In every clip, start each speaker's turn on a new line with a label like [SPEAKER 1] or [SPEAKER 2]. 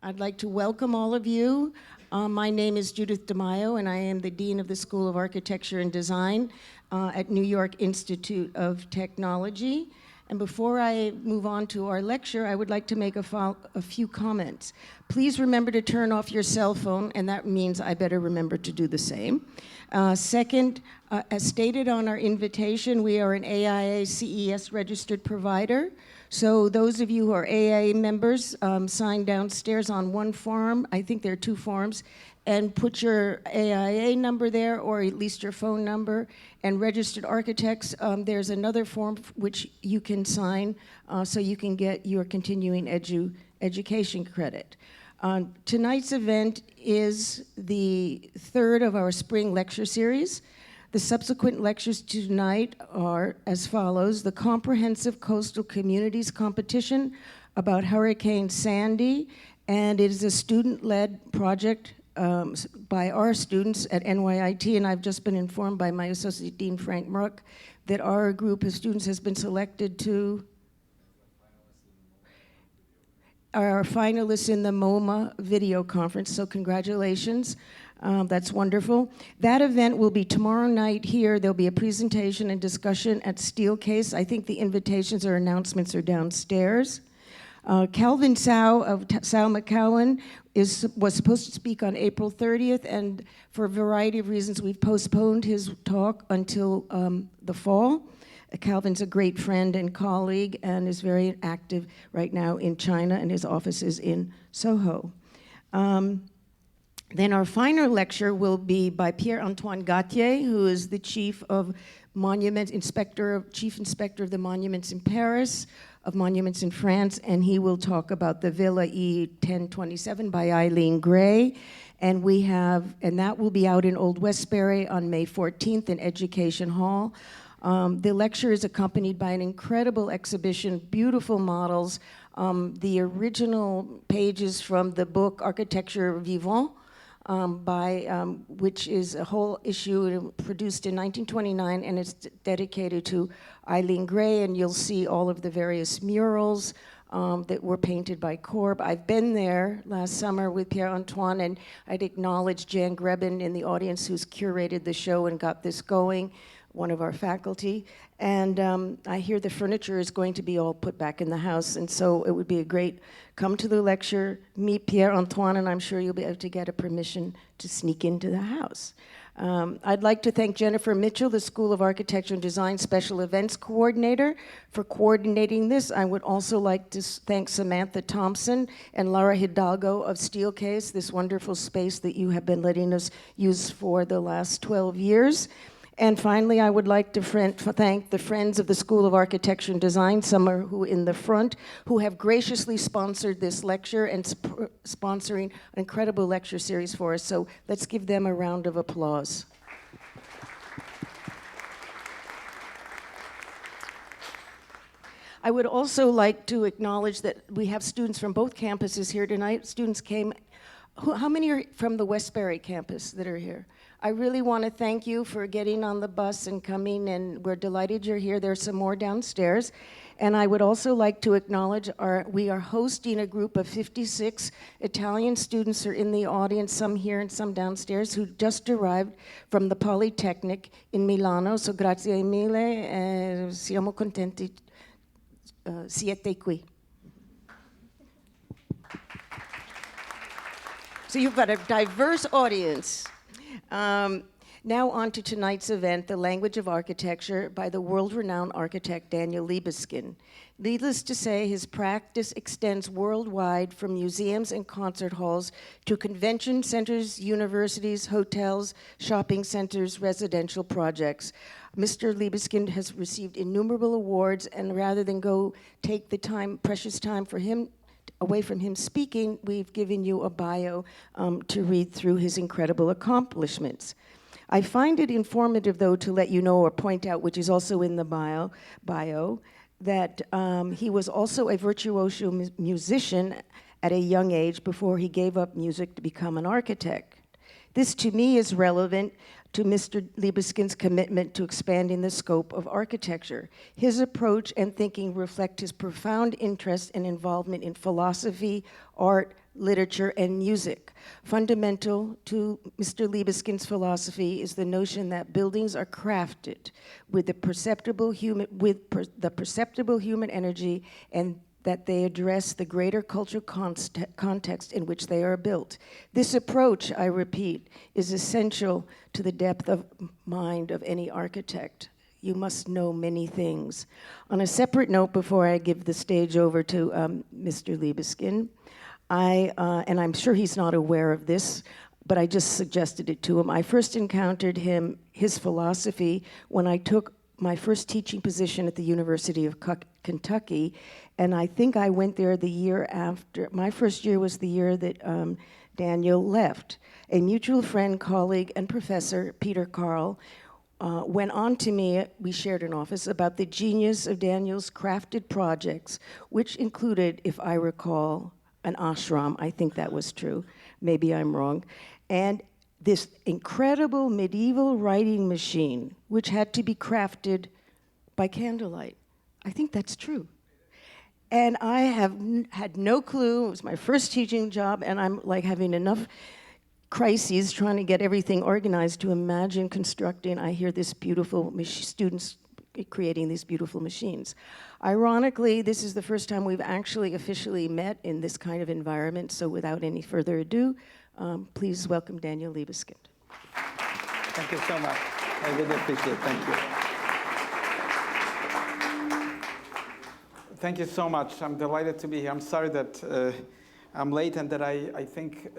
[SPEAKER 1] I'd like to welcome all of you. My name is Judith DeMaio, and I am the Dean of the School of Architecture and Design at New York Institute of Technology. And before I move on to our lecture, I would like to make a few comments. Please remember to turn off your cell phone, and that means I better remember to do the same. Second, as stated on our invitation, we are an AIA CES registered provider. So those of you who are AIA members, sign downstairs on one form. I think there are two forms, and put your AIA number there, or at least your phone number. And registered architects, there's another form which you can sign so you can get your continuing education credit. Tonight's event is the third of our spring lecture series. The subsequent lectures tonight are as follows: the Comprehensive Coastal Communities Competition about Hurricane Sandy, and it is a student-led project by our students at NYIT, and I've just been informed by my Associate Dean, Frank Mruck, that our group of students has been selected to our finalists in the MoMA video conference, so congratulations. That's wonderful. That event will be tomorrow night here. There'll be a presentation and discussion at Steelcase. I think the invitations or announcements are downstairs. Calvin Tsao of Tsao McCowan was supposed to speak on April 30th, and for a variety of reasons, we've postponed his talk until the fall. Calvin's a great friend and colleague and is very active right now in China, and his office is in Soho. Then our final lecture will be by Pierre-Antoine Gauthier, who is the Chief Inspector of the Monuments in Paris, of Monuments in France, and he will talk about the Villa E1027 by Eileen Gray. And that will be out in Old Westbury on May 14th in Education Hall. The lecture is accompanied by an incredible exhibition, beautiful models, the original pages from the book Architecture Vivant, which is a whole issue produced in 1929, and it's dedicated to Eileen Gray, and you'll see all of the various murals that were painted by Corb. I've been there last summer with Pierre-Antoine, and I'd acknowledge Jan Grebin in the audience, who's curated the show and got this going, one of our faculty. And I hear the furniture is going to be all put back in the house, and so it would be a great, come to the lecture, meet Pierre-Antoine, and I'm sure you'll be able to get a permission to sneak into the house. I'd like to thank Jennifer Mitchell, the School of Architecture and Design Special Events Coordinator, for coordinating this. I would also like to thank Samantha Thompson and Laura Hidalgo of Steelcase, this wonderful space that you have been letting us use for the last 12 years. And finally, I would like to thank the Friends of the School of Architecture and Design, some are who in the front, who have graciously sponsored this lecture and sponsoring an incredible lecture series for us. So let's give them a round of applause. I would also like to acknowledge that we have students from both campuses here tonight. Students came, how many are from the Westbury campus that are here? I really want to thank you for getting on the bus and coming, and we're delighted you're here. There's some more downstairs. And I would also like to acknowledge we are hosting a group of 56 Italian students who are in the audience, some here and some downstairs, who just arrived from the Polytechnic in Milano. So grazie mille, siamo contenti, siete qui. So you've got a diverse audience. Now on to tonight's event, The Language of Architecture, by the world-renowned architect Daniel Libeskind. Needless to say, his practice extends worldwide from museums and concert halls to convention centers, universities, hotels, shopping centers, residential projects. Mr. Libeskind has received innumerable awards, and rather than go take the time, precious time for him away from him speaking, we've given you a bio to read through his incredible accomplishments. I find it informative, though, to let you know or point out, which is also in the bio that he was also a virtuoso musician at a young age before he gave up music to become an architect. This, to me, is relevant to Mr. Libeskind's commitment to expanding the scope of architecture. His approach and thinking reflect his profound interest and involvement in philosophy, art, literature, and music. Fundamental to Mr. Libeskind's philosophy is the notion that buildings are crafted with the perceptible human energy, and that they address the greater cultural context in which they are built. This approach, I repeat, is essential to the depth of mind of any architect. You must know many things. On a separate note, before I give the stage over to Mr. Libeskind, and I'm sure he's not aware of this, but I just suggested it to him. I first encountered his philosophy when I took my first teaching position at the University of Kentucky, and I think I went there the year after. My first year was the year that Daniel left. A mutual friend, colleague, and professor, Peter Carl, went on to me, we shared an office, about the genius of Daniel's crafted projects, which included, if I recall, an ashram. I think that was true. Maybe I'm wrong. And this incredible medieval writing machine, which had to be crafted by candlelight. I think that's true. And I have had no clue. It was my first teaching job, and I'm like having enough crises trying to get everything organized to imagine constructing. I hear this beautiful students creating these beautiful machines. Ironically, this is the first time we've actually officially met in this kind of environment, so without any further ado, please welcome Daniel Libeskind.
[SPEAKER 2] Thank you so much. I really appreciate it. Thank you. Thank you so much. I'm delighted to be here. I'm sorry that I'm late and that I think,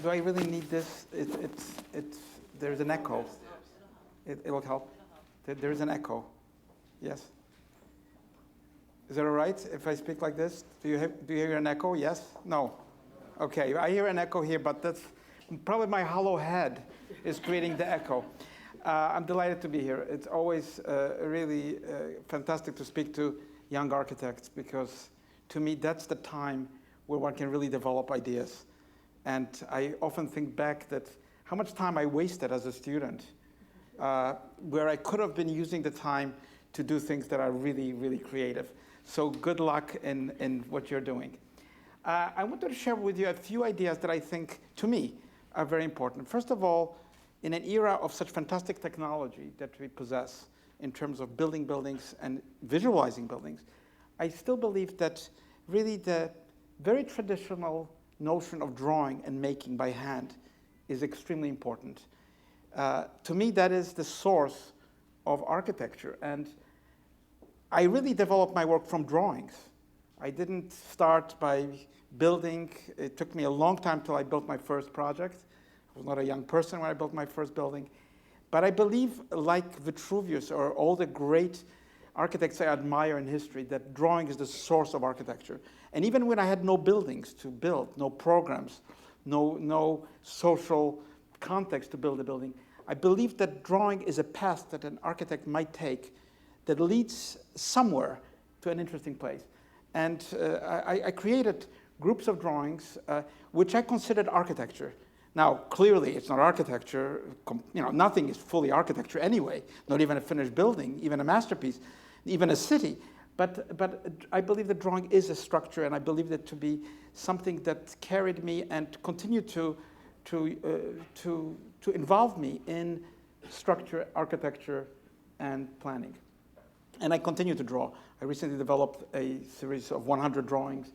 [SPEAKER 2] do I really need this? There's an echo. It'll help. There's an echo. Yes. Is that all right if I speak like this? Do you hear an echo? Yes? No? Okay, I hear an echo here, but that's probably my hollow head is creating the echo. I'm delighted to be here. It's always really fantastic to speak to young architects, because to me that's the time where one can really develop ideas. And I often think back that how much time I wasted as a student, where I could have been using the time to do things that are really, really creative. So good luck in what you're doing. I wanted to share with you a few ideas that I think, to me, are very important. First of all, in an era of such fantastic technology that we possess in terms of building buildings and visualizing buildings, I still believe that really the very traditional notion of drawing and making by hand is extremely important. To me, that is the source of architecture. And I really developed my work from drawings. I didn't start by building. It took me a long time till I built my first project. I was not a young person when I built my first building. But I believe, like Vitruvius or all the great architects I admire in history, that drawing is the source of architecture. And even when I had no buildings to build, no programs, no social context to build a building, I believe that drawing is a path that an architect might take that leads somewhere to an interesting place. And I created groups of drawings which I considered architecture. Now, clearly, it's not architecture. Nothing is fully architecture anyway, not even a finished building, even a masterpiece, even a city. But I believe that drawing is a structure, and I believe that to be something that carried me and continued to involve me in structure, architecture, and planning. And I continue to draw. I recently developed a series of 100 drawings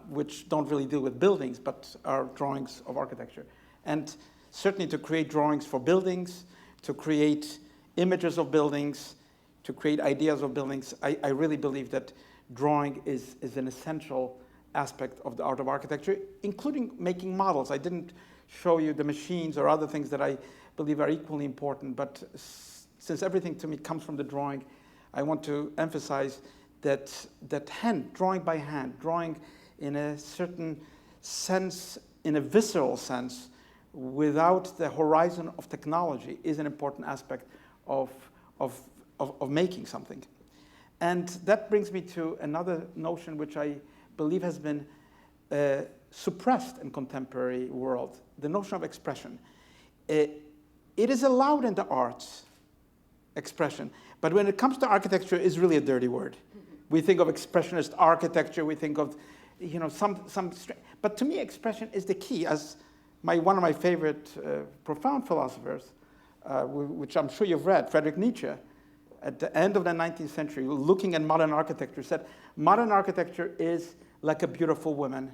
[SPEAKER 2] which don't really deal with buildings, but are drawings of architecture. And certainly to create drawings for buildings, to create images of buildings, to create ideas of buildings, I really believe that drawing is an essential aspect of the art of architecture, including making models. I didn't show you the machines or other things that I believe are equally important, but since everything to me comes from the drawing, I want to emphasize that drawing by hand, drawing in a certain sense, in a visceral sense, without the horizon of technology, is an important aspect of making something. And that brings me to another notion which I believe has been suppressed in contemporary world, the notion of expression. It is allowed in the arts, expression, but when it comes to architecture, it's really a dirty word. We think of expressionist architecture, we think of, But to me, expression is the key. As one of my favorite profound philosophers, which I'm sure you've read, Friedrich Nietzsche, at the end of the 19th century, looking at modern architecture, said, modern architecture is like a beautiful woman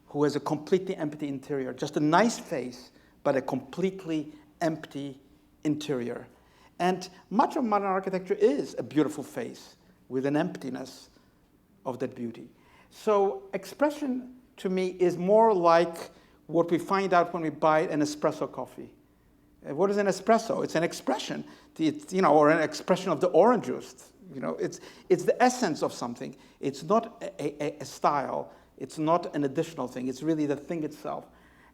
[SPEAKER 2] who has a completely empty interior, just a nice face, but a completely empty interior. And much of modern architecture is a beautiful face with an emptiness of that beauty. So expression, to me, is more like what we find out when we buy an espresso coffee. What is an espresso? It's an expression, or an expression of the orange juice. It's the essence of something. It's not a style. It's not an additional thing. It's really the thing itself.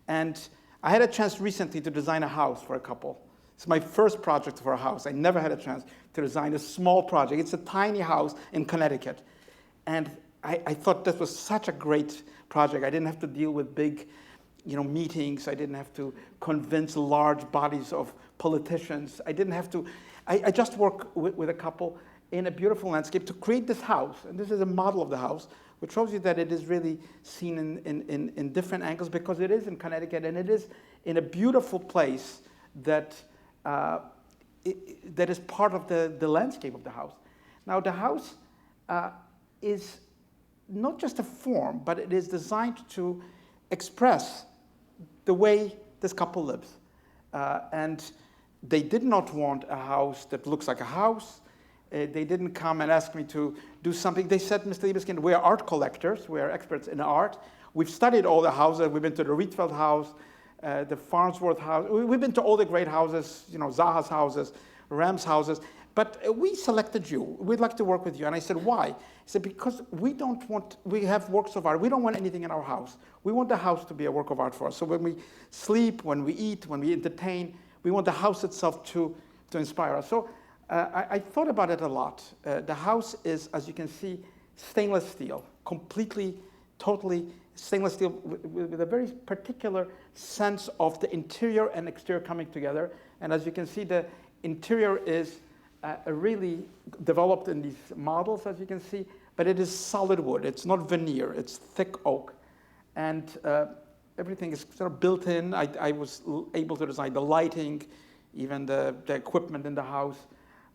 [SPEAKER 2] And I had a chance recently to design a house for a couple. It's my first project for a house. I never had a chance to design a small project. It's a tiny house in Connecticut. And I thought this was such a great project. I didn't have to deal with big meetings. I didn't have to convince large bodies of politicians. I didn't have to. I just worked with a couple in a beautiful landscape to create this house. And this is a model of the house, which shows you that it is really seen in different angles, because it is in Connecticut, and it is in a beautiful place that is part of the landscape of the house. Now, the house is not just a form, but it is designed to express the way this couple lives. And they did not want a house that looks like a house. They didn't come and ask me to do something. They said, Mr. Libeskind, we are art collectors. We are experts in art. We've studied all the houses. We've been to the Rietveld house, the Farnsworth house. We've been to all the great houses, Zaha's houses, Ram's houses. But we selected you. We'd like to work with you. And I said, why? He said, because we have works of art. We don't want anything in our house. We want the house to be a work of art for us. So when we sleep, when we eat, when we entertain, we want the house itself to inspire us. So I thought about it a lot. The house is, as you can see, stainless steel, completely, totally stainless steel with a very particular sense of the interior and exterior coming together. And as you can see, the interior is really developed in these models, as you can see, but it is solid wood. It's not veneer. It's thick oak. And everything is sort of built in. I was able to design the lighting, even the equipment in the house,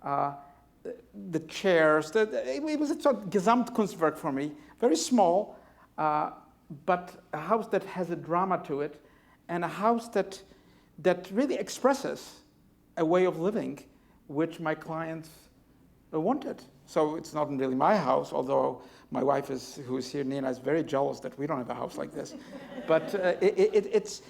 [SPEAKER 2] the chairs. It was a sort of Gesamtkunstwerk for me. Very small, but a house that has a drama to it, and a house that really expresses a way of living which my clients wanted. So it's not really my house, although my wife, who is here, Nina, is very jealous that we don't have a house like this. But it's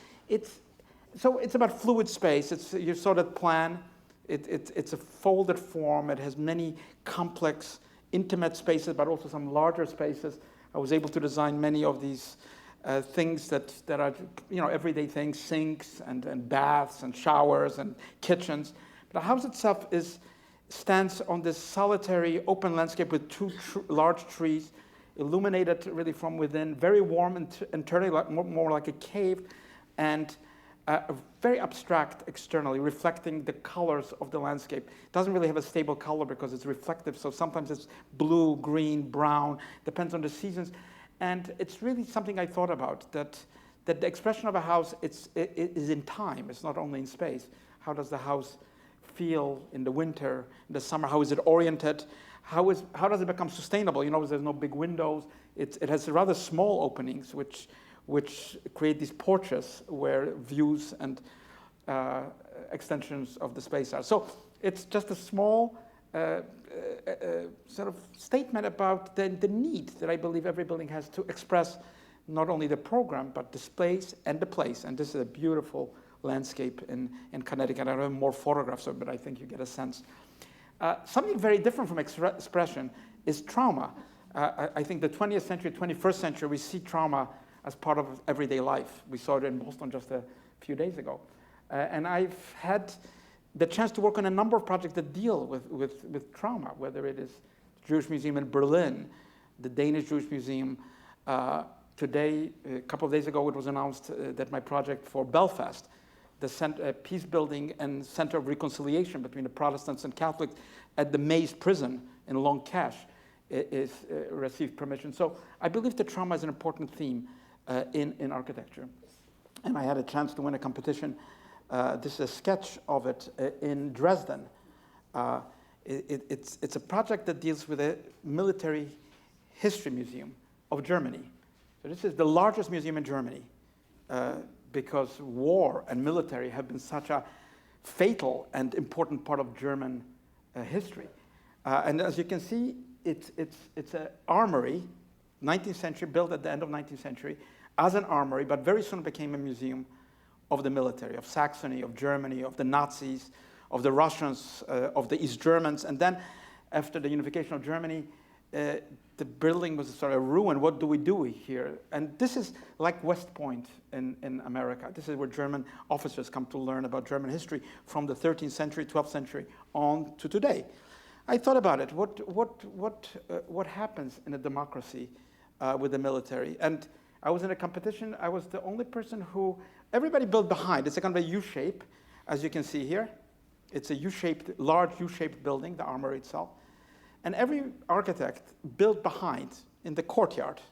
[SPEAKER 2] about fluid space. You saw that plan. It's a folded form. It has many complex, intimate spaces, but also some larger spaces. I was able to design many of these things that are everyday things, sinks and baths and showers and kitchens. The house itself stands on this solitary open landscape with two large trees, illuminated really from within, very warm internally, more like a cave, and very abstract externally, reflecting the colors of the landscape. It doesn't really have a stable color because it's reflective, so sometimes it's blue, green, brown, depends on the seasons. And it's really something I thought about, that the expression of a house is in time. It's not only in space. How does the house feel in the winter, in the summer? How is it oriented? How does it become sustainable? There's no big windows. It has rather small openings, which create these porches where views and extensions of the space are. So it's just a small sort of statement about the need that I believe every building has to express not only the program, but the space and the place. And this is a beautiful landscape in Connecticut. I don't have more photographs of it, but I think you get a sense. Something very different from expression is trauma. I think the 20th century, 21st century, we see trauma as part of everyday life. We saw it in Boston just a few days ago. And I've had the chance to work on a number of projects that deal with trauma, whether it is the Jewish Museum in Berlin, the Danish Jewish Museum. Today, a couple of days ago, it was announced that my project for Belfast, the peace building and center of reconciliation between the Protestants and Catholics at the Maze prison in Long Cache, is received permission. So I believe that trauma is an important theme. in architecture. And I had a chance to win a competition. This is a sketch of it in Dresden. It's a project that deals with a military history museum of Germany. So this is the largest museum in Germany because war and military have been such a fatal and important part of German history. And as you can see, it's an armory, 19th century, built at the end of 19th century, as an armory, but very soon became a museum of the military, of Saxony, of Germany, of the Nazis, of the Russians, of the East Germans. And then after the unification of Germany, the building was sort of ruined. What do we do here? And this is like West Point in America. This is where German officers come to learn about German history from the 13th century, 12th century on to today. I thought about it. What happens in a democracy with the military? And I was in a competition. I was the only person who, everybody built behind. It's a kind of a U-shape, as you can see here. It's a U-shaped, large U-shaped building, the armory itself. And every architect built behind in the courtyard.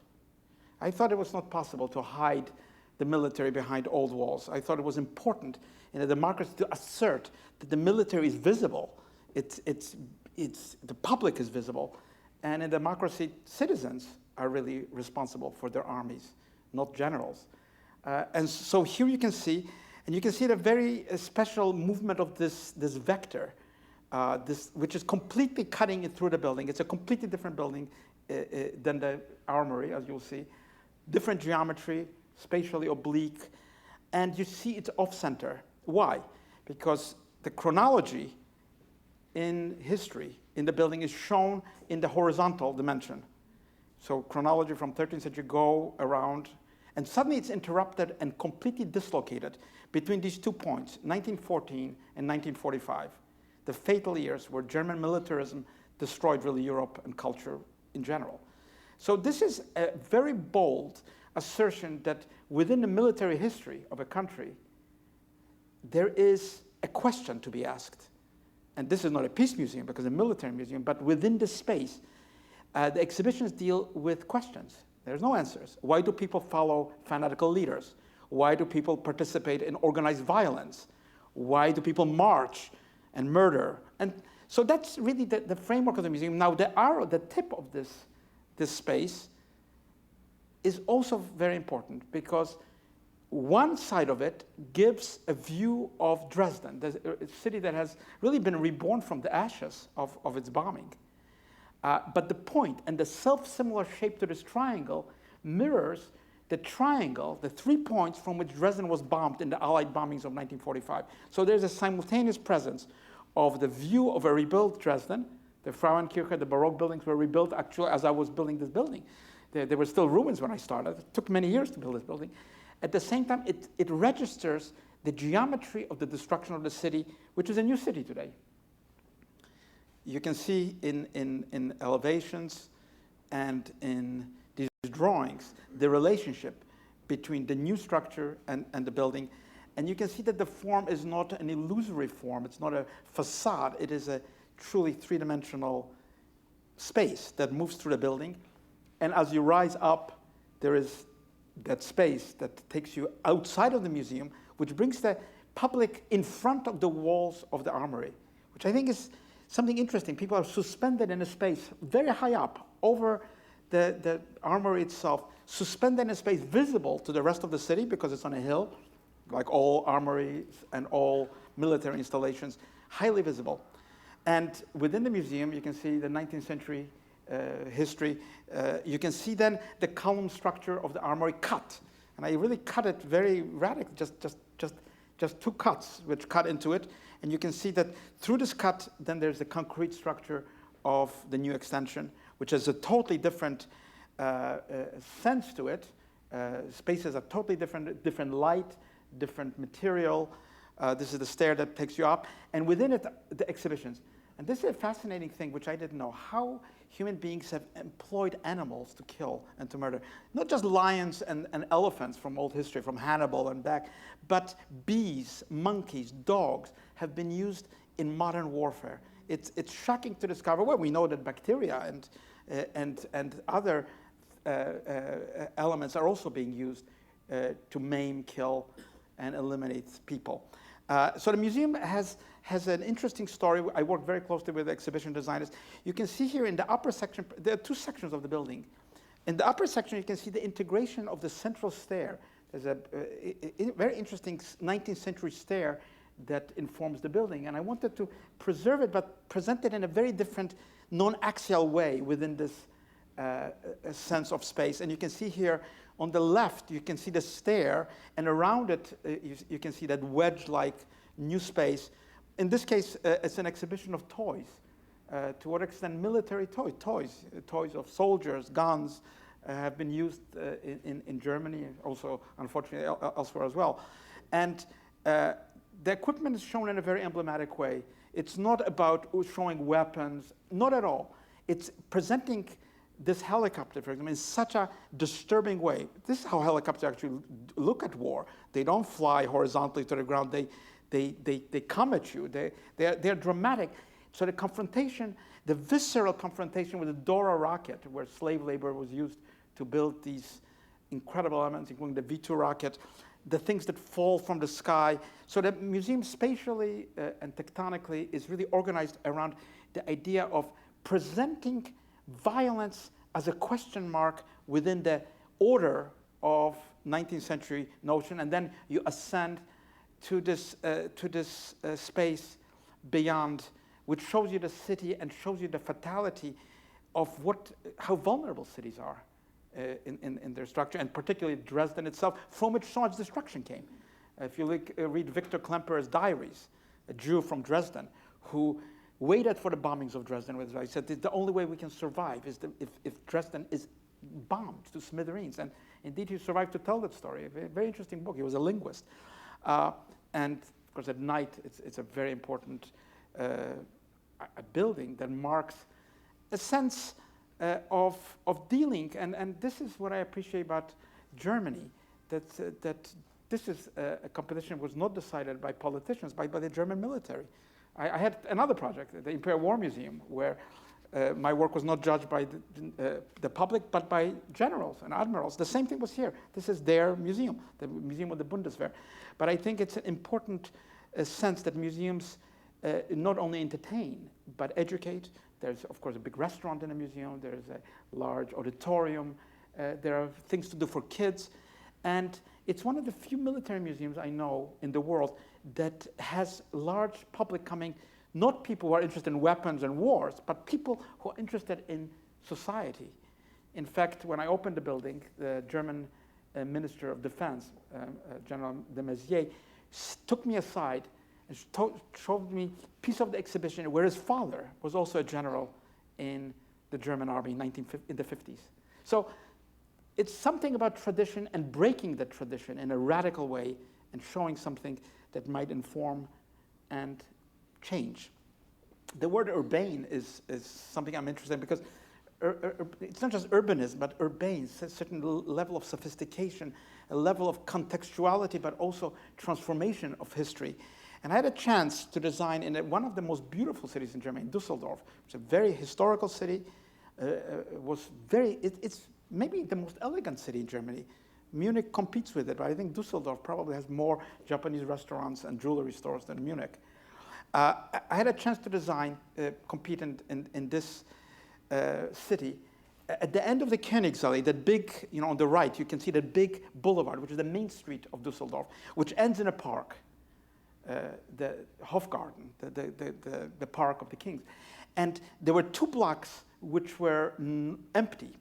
[SPEAKER 2] I thought it was not possible to hide the military behind old walls. I thought it was important in a democracy to assert that the military is visible. The public is visible. And in democracy, citizens are really responsible for their armies, not generals. And so here you can see, and you can see the very special movement of this vector, which is completely cutting it through the building. It's a completely different building than the armory, as you'll see. Different geometry, spatially oblique, and you see it's off-center. Why? Because the chronology in history in the building is shown in the horizontal dimension. So chronology from 13th century go around, and suddenly it's interrupted and completely dislocated between these 2 points, 1914 and 1945, the fatal years where German militarism destroyed really Europe and culture in general. So this is a very bold assertion that within the military history of a country, there is a question to be asked. And this is not a peace museum because it's a military museum, but within this space, the exhibitions deal with questions. There's no answers. Why do people follow fanatical leaders? Why do people participate in organized violence? Why do people march and murder? And so that's really the framework of the museum. Now, the tip of this space is also very important because one side of it gives a view of Dresden, a city that has really been reborn from the ashes of its bombing. But the point and the self-similar shape to this triangle mirrors the triangle, the 3 points from which Dresden was bombed in the Allied bombings of 1945. So there's a simultaneous presence of the view of a rebuilt Dresden. The Frauenkirche, the Baroque buildings were rebuilt actually as I was building this building. There were still ruins when I started. It took many years to build this building. At the same time, it registers the geometry of the destruction of the city, which is a new city today. You can see in elevations and in these drawings the relationship between the new structure and the building. And you can see that the form is not an illusory form. It's not a facade. It is a truly three-dimensional space that moves through the building. And as you rise up, there is that space that takes you outside of the museum, which brings the public in front of the walls of the armory, which I think is something interesting. People are suspended in a space very high up over the armory itself, suspended in a space visible to the rest of the city because it's on a hill, like all armories and all military installations, highly visible. And within the museum, you can see the 19th century history. You can see then the column structure of the armory cut. And I really cut it very radically, just 2 cuts which cut into it. And you can see that through this cut, then there's the concrete structure of the new extension, which has a totally different sense to it. Spaces are totally different light, different material. This is the stair that takes you up. And within it, the exhibitions. And this is a fascinating thing, which I didn't know, how human beings have employed animals to kill and to murder. Not just lions and elephants from old history, from Hannibal and back, but bees, monkeys, dogs have been used in modern warfare. It's shocking to discover, well, we know that bacteria and other elements are also being used to maim, kill, and eliminate people. So the museum has an interesting story. I work very closely with exhibition designers. You can see here in the upper section, there are two sections of the building. In the upper section, you can see the integration of the central stair. There's a very interesting 19th century stair that informs the building. And I wanted to preserve it, but present it in a very different, non-axial way within this sense of space. And you can see here on the left, you can see the stair, and around it, you can see that wedge-like new space. In this case, it's an exhibition of toys. To what extent military toys of soldiers, guns, have been used in Germany, also unfortunately elsewhere as well. And the equipment is shown in a very emblematic way. It's not about showing weapons, not at all. It's presenting this helicopter, for example, in such a disturbing way. This is how helicopters actually look at war. They don't fly horizontally to the ground. They come at you. They're dramatic. So the confrontation, the visceral confrontation with the Dora rocket, where slave labor was used to build these incredible elements, including the V2 rocket, the things that fall from the sky. So the museum spatially and tectonically is really organized around the idea of presenting violence as a question mark within the order of 19th century notion, and then you ascend to this space beyond, which shows you the city and shows you the fatality of how vulnerable cities are in their structure, and particularly Dresden itself, from which so much destruction came. If you read Victor Klemperer's diaries, a Jew from Dresden, who waited for the bombings of Dresden. I said, the only way we can survive is if Dresden is bombed to smithereens. And indeed, he survived to tell that story. A very interesting book. He was a linguist. And of course, at night, it's a very important a building that marks a sense of dealing. And this is what I appreciate about Germany, that this is a competition was not decided by politicians, but by the German military. I had another project, the Imperial War Museum, where my work was not judged by the public, but by generals and admirals. The same thing was here. This is their museum, the Museum of the Bundeswehr. But I think it's an important sense that museums not only entertain, but educate. There's, of course, a big restaurant in a museum. There's a large auditorium. There are things to do for kids. And it's one of the few military museums I know in the world that has large public coming, not people who are interested in weapons and wars, but people who are interested in society. In fact, when I opened the building, the German Minister of Defense, General de Maizière, took me aside and showed me a piece of the exhibition where his father was also a general in the German army in the 50s. So it's something about tradition and breaking that tradition in a radical way and showing something that might inform and change. The word urbane is something I'm interested in because it's not just urbanism, but urbane, it's a certain level of sophistication, a level of contextuality, but also transformation of history. And I had a chance to design in one of the most beautiful cities in Germany, Dusseldorf. It's a very historical city. It's maybe the most elegant city in Germany. Munich competes with it, but I think Dusseldorf probably has more Japanese restaurants and jewelry stores than Munich. I had a chance to design, compete in this city. At the end of the Königsallee, that big, on the right, you can see that big boulevard, which is the main street of Dusseldorf, which ends in a park, the Hofgarten, the park of the kings. And there were 2 blocks which were empty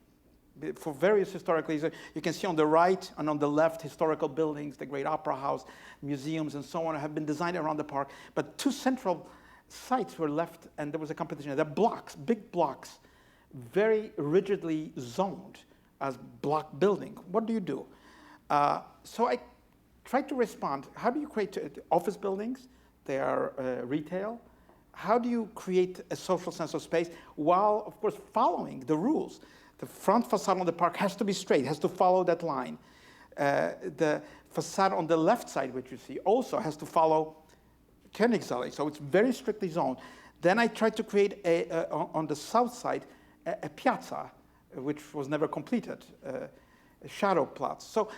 [SPEAKER 2] for various historical reasons. You can see on the right and on the left historical buildings, the Great Opera House, museums, and so on have been designed around the park. But 2 central sites were left, and there was a competition. They're blocks, big blocks, very rigidly zoned as block building. What do you do? So I tried to respond. How do you create office buildings? They are retail. How do you create a social sense of space while, of course, following the rules? The front facade on the park has to be straight, has to follow that line. The facade on the left side, which you see, also has to follow Königsallee, so it's very strictly zoned. Then I tried to create, on the south side, a piazza, which was never completed, shadow plots. So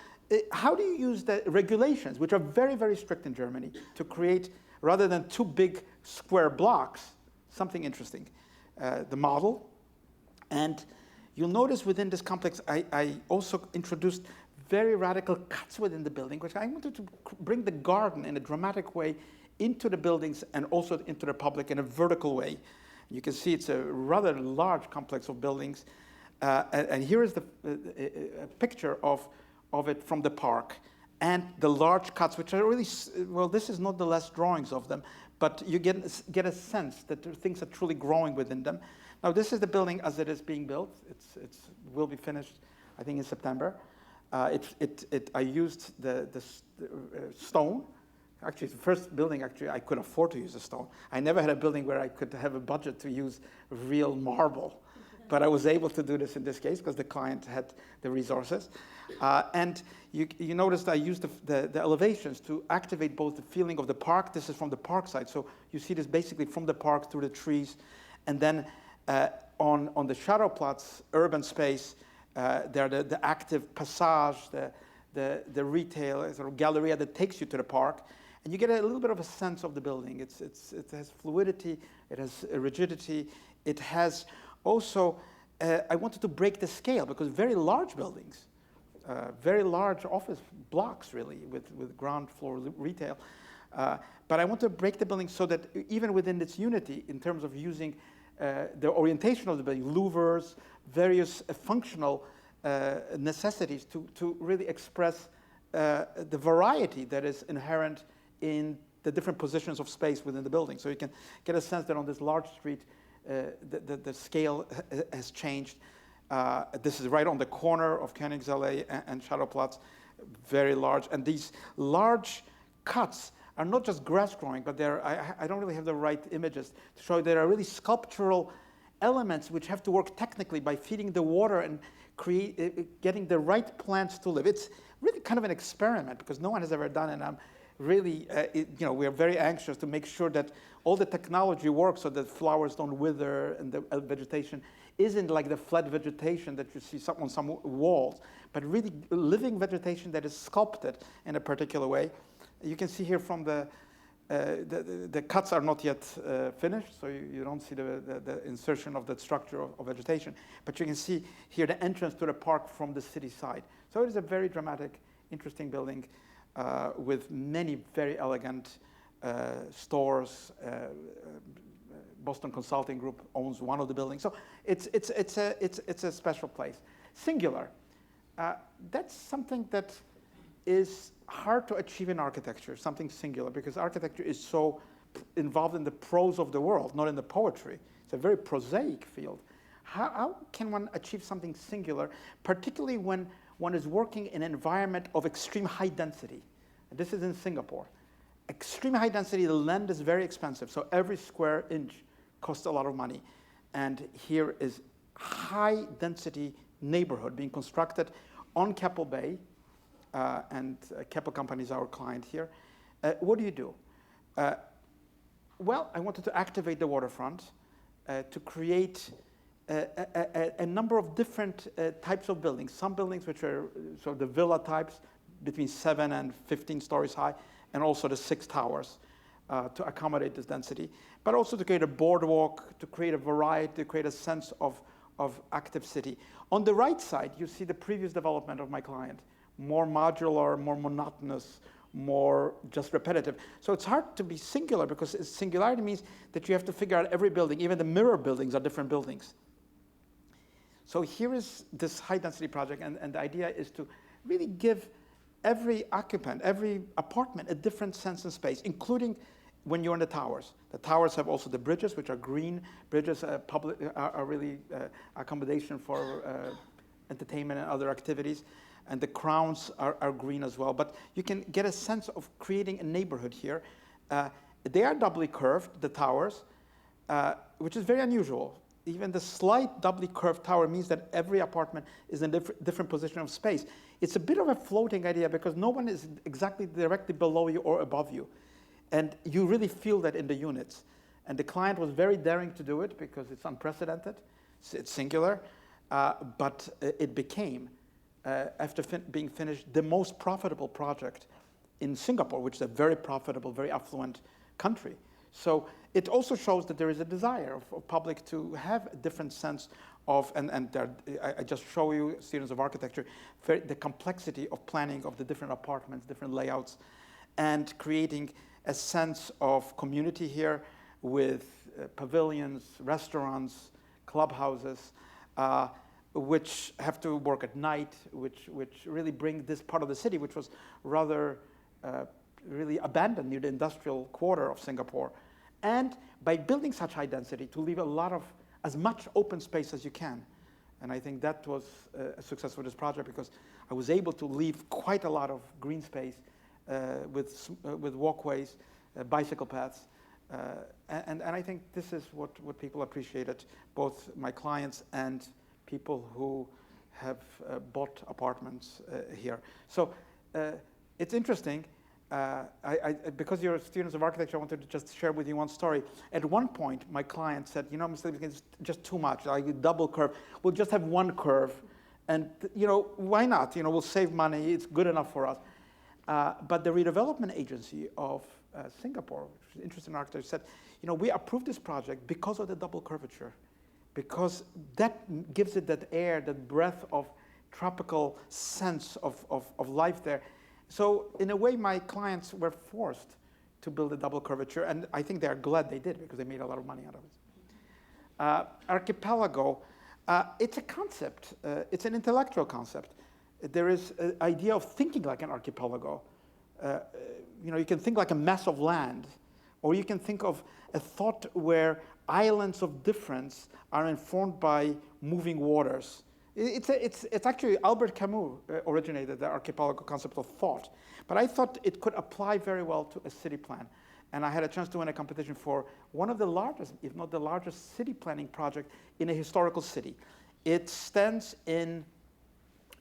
[SPEAKER 2] how do you use the regulations, which are very, very strict in Germany, to create, rather than two big square blocks, something interesting? The model. And you'll notice within this complex, I also introduced very radical cuts within the building, which I wanted to bring the garden in a dramatic way into the buildings and also into the public in a vertical way. You can see it's a rather large complex of buildings. And here is a picture of it from the park. And the large cuts, which are really, well, this is not the last drawings of them, but you get a sense that things are truly growing within them. Now, this is the building as it is being built. It will be finished, I think, in September. I used the stone. Actually, it's the first building I could afford to use a stone. I never had a building where I could have a budget to use real marble. But I was able to do this in this case because the client had the resources. And you noticed I used the elevations to activate both the feeling of the park. This is from the park side. So you see this basically from the park through the trees. And then on the shadow plots, urban space, there are the active passage, the retail sort of galleria that takes you to the park. And you get a little bit of a sense of the building. It has fluidity, it has rigidity, it has also, I wanted to break the scale because very large buildings, very large office blocks really with ground floor retail. But I want to break the building so that even within its unity, in terms of using the orientation of the building, louvers, various functional necessities to really express the variety that is inherent in the different positions of space within the building. So you can get a sense that on this large street, the scale has changed. This is right on the corner of Königsallee and Shadowplatz, very large. And these large cuts are not just grass growing, but I don't really have the right images to show you there are really sculptural elements which have to work technically by feeding the water and getting the right plants to live. It's really kind of an experiment because no one has ever done it. And I'm really, we are very anxious to make sure that all the technology works so that flowers don't wither and the vegetation isn't like the flat vegetation that you see on some walls, but really living vegetation that is sculpted in a particular way. You can see here from the cuts are not yet finished, so you don't see the insertion of the structure of vegetation, but you can see here the entrance to the park from the city side. So it is a very dramatic, interesting building with many very elegant stores. Boston Consulting Group owns one of the buildings, so it's a special place. Singular. That's something that is hard to achieve in architecture, something singular, because architecture is so involved in the prose of the world, not in the poetry. It's a very prosaic field. How can one achieve something singular, particularly when one is working in an environment of extreme high density? This is in Singapore. Extreme high density, the land is very expensive, so every square inch costs a lot of money. And here is high density neighborhood being constructed on Keppel Bay, and Keppel Company is our client here. What do you do? Well, I wanted to activate the waterfront to create a number of different types of buildings. Some buildings which are sort of the villa types, between 7 and 15 stories high, and also the 6 towers to accommodate this density, but also to create a boardwalk, to create a variety, to create a sense of active city. On the right side, you see the previous development of my client, more modular, more monotonous, more just repetitive. So it's hard to be singular because singularity means that you have to figure out every building, even the mirror buildings are different buildings. So here is this high density project, and the idea is to really give every occupant, every apartment a different sense of space, including when you're in the towers. The towers have also the bridges, which are green. Bridges are really accommodation for entertainment and other activities. And the crowns are green as well. But you can get a sense of creating a neighborhood here. They are doubly curved, the towers, which is very unusual. Even the slight doubly curved tower means that every apartment is in a different position of space. It's a bit of a floating idea because no one is exactly directly below you or above you. And you really feel that in the units. And the client was very daring to do it because it's unprecedented. It's singular. but it became, after being finished, the most profitable project in Singapore, which is a very profitable, very affluent country. So it also shows that there is a desire of public to have a different sense of, and I just show you, students of architecture, the complexity of planning of the different apartments, different layouts, and creating a sense of community here with pavilions, restaurants, clubhouses, which have to work at night, which really bring this part of the city, which was rather really abandoned near the industrial quarter of Singapore. And by building such high density, to leave as much open space as you can. And I think that was a success for this project, because I was able to leave quite a lot of green space with walkways, bicycle paths. And I think this is what people appreciated, both my clients and people who have bought apartments here. So it's interesting. Because you're students of architecture, I wanted to just share with you one story. At one point, my client said, you know, Mr. Libeskind, it's just too much, like a double curve. We'll just have one curve, and, you know, why not? You know, we'll save money, it's good enough for us. But the redevelopment agency of Singapore, which is interested in architecture, said, you know, we approved this project because of the double curvature, because that gives it that air, that breath of tropical sense of life there. So in a way, my clients were forced to build a double curvature, and I think they're glad they did, because they made a lot of money out of it. Archipelago, it's a concept. It's an intellectual concept. There is an idea of thinking like an archipelago. You know, you can think like a mass of land, or you can think of a thought where islands of difference are informed by moving waters. It's actually Albert Camus originated the archipelago concept of thought. But I thought it could apply very well to a city plan. And I had a chance to win a competition for one of the largest, if not the largest, city planning project in a historical city. It stands in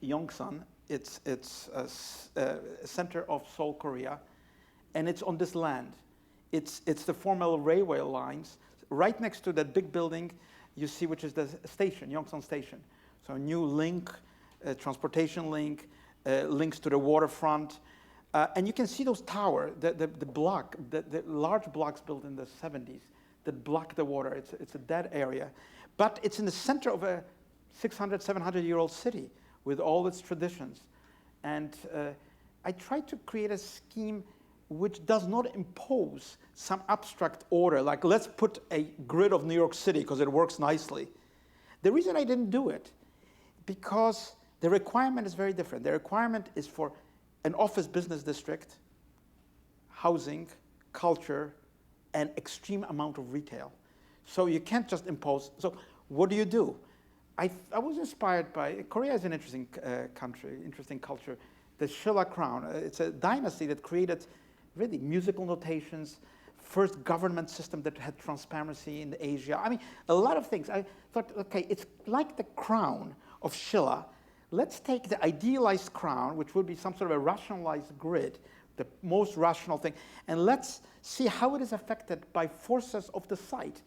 [SPEAKER 2] Yongsan. It's a center of Seoul, Korea. And it's on this land. It's the former railway lines. Right next to that big building you see, which is the station, Yongsan Station. So a new link, transportation link, links to the waterfront. And you can see those towers, the large blocks built in the 70s that block the water. It's a dead area. But it's in the center of a 600, 700-year-old city with all its traditions. And I tried to create a scheme which does not impose some abstract order, like let's put a grid of New York City because it works nicely. The reason I didn't do it, because the requirement is very different. The requirement is for an office business district, housing, culture, and extreme amount of retail. So you can't just impose. So what do? I was inspired by, Korea is an interesting country, interesting culture. The Shilla crown, it's a dynasty that created really musical notations, first government system that had transparency in Asia. I mean, a lot of things. I thought, okay, it's like the crown of Shilla. Let's take the idealized crown, which would be some sort of a rationalized grid, the most rational thing, and let's see how it is affected by forces of the site.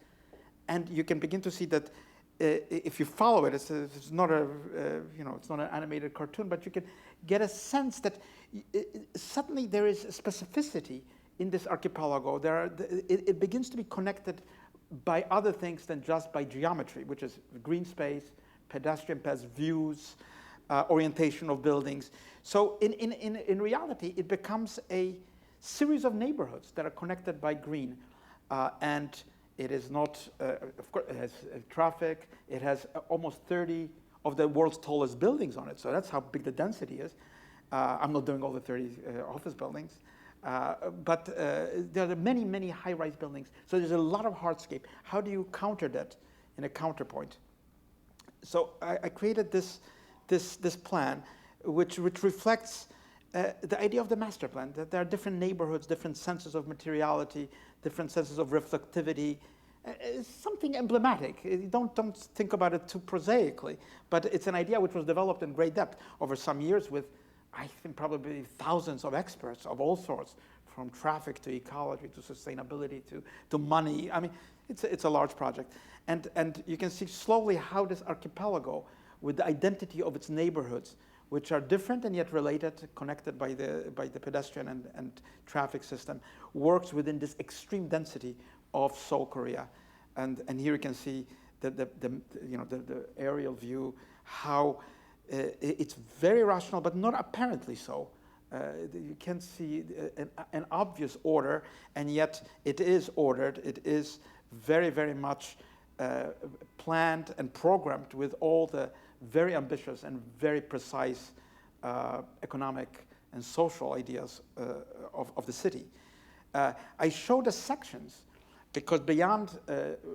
[SPEAKER 2] And you can begin to see that if you follow it, it's not it's not an animated cartoon, but you can get a sense that suddenly there is a specificity in this archipelago. It begins to be connected by other things than just by geometry, which is green space, pedestrian paths, views, orientation of buildings. So in reality, it becomes a series of neighborhoods that are connected by green. And it is not, of course, it has traffic. It has almost 30 of the world's tallest buildings on it. So that's how big the density is. I'm not doing all the 30 office buildings. But there are many, many high-rise buildings. So there's a lot of hardscape. How do you counter that in a counterpoint? So I created this plan, which reflects the idea of the master plan, that there are different neighborhoods, different senses of materiality, different senses of reflectivity. It's something emblematic. Don't think about it too prosaically, but it's an idea which was developed in great depth over some years with, I think, probably thousands of experts of all sorts, from traffic to ecology to sustainability to money. I mean, it's a large project. And you can see slowly how this archipelago with the identity of its neighborhoods, which are different and yet related, connected by the pedestrian and traffic system, works within this extreme density of Seoul, Korea. And here you can see the aerial view, how it's very rational, but not apparently so. You can see an obvious order, and yet it is ordered. It is very, very much planned and programmed with all the very ambitious and very precise economic and social ideas of the city. I show the sections because beyond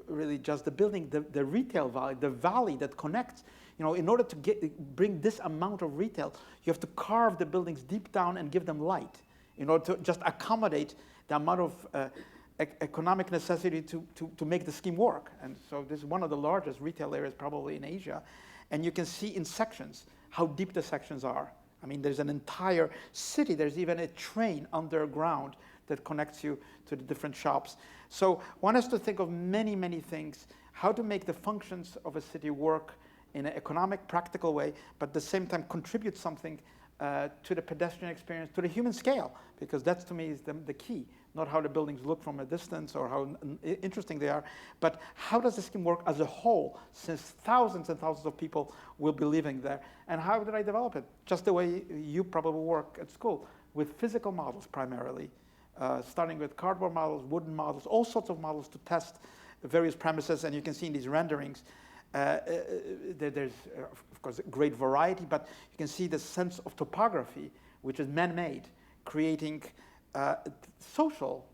[SPEAKER 2] really just the building, the retail valley, the valley that connects, in order to bring this amount of retail, you have to carve the buildings deep down and give them light in order to just accommodate the amount of economic necessity to make the scheme work. And so this is one of the largest retail areas probably in Asia. And you can see in sections how deep the sections are. I mean, there's an entire city. There's even a train underground that connects you to the different shops. So one has to think of many, many things, how to make the functions of a city work in an economic, practical way, but at the same time contribute something to the pedestrian experience, to the human scale, because that's, to me, is the key. Not how the buildings look from a distance or how interesting they are, but how does the scheme work as a whole, since thousands and thousands of people will be living there. And how did I develop it? Just the way you probably work at school, with physical models primarily, starting with cardboard models, wooden models, all sorts of models to test various premises. And you can see in these renderings, there's, of course, a great variety, but you can see the sense of topography, which is man-made, creating social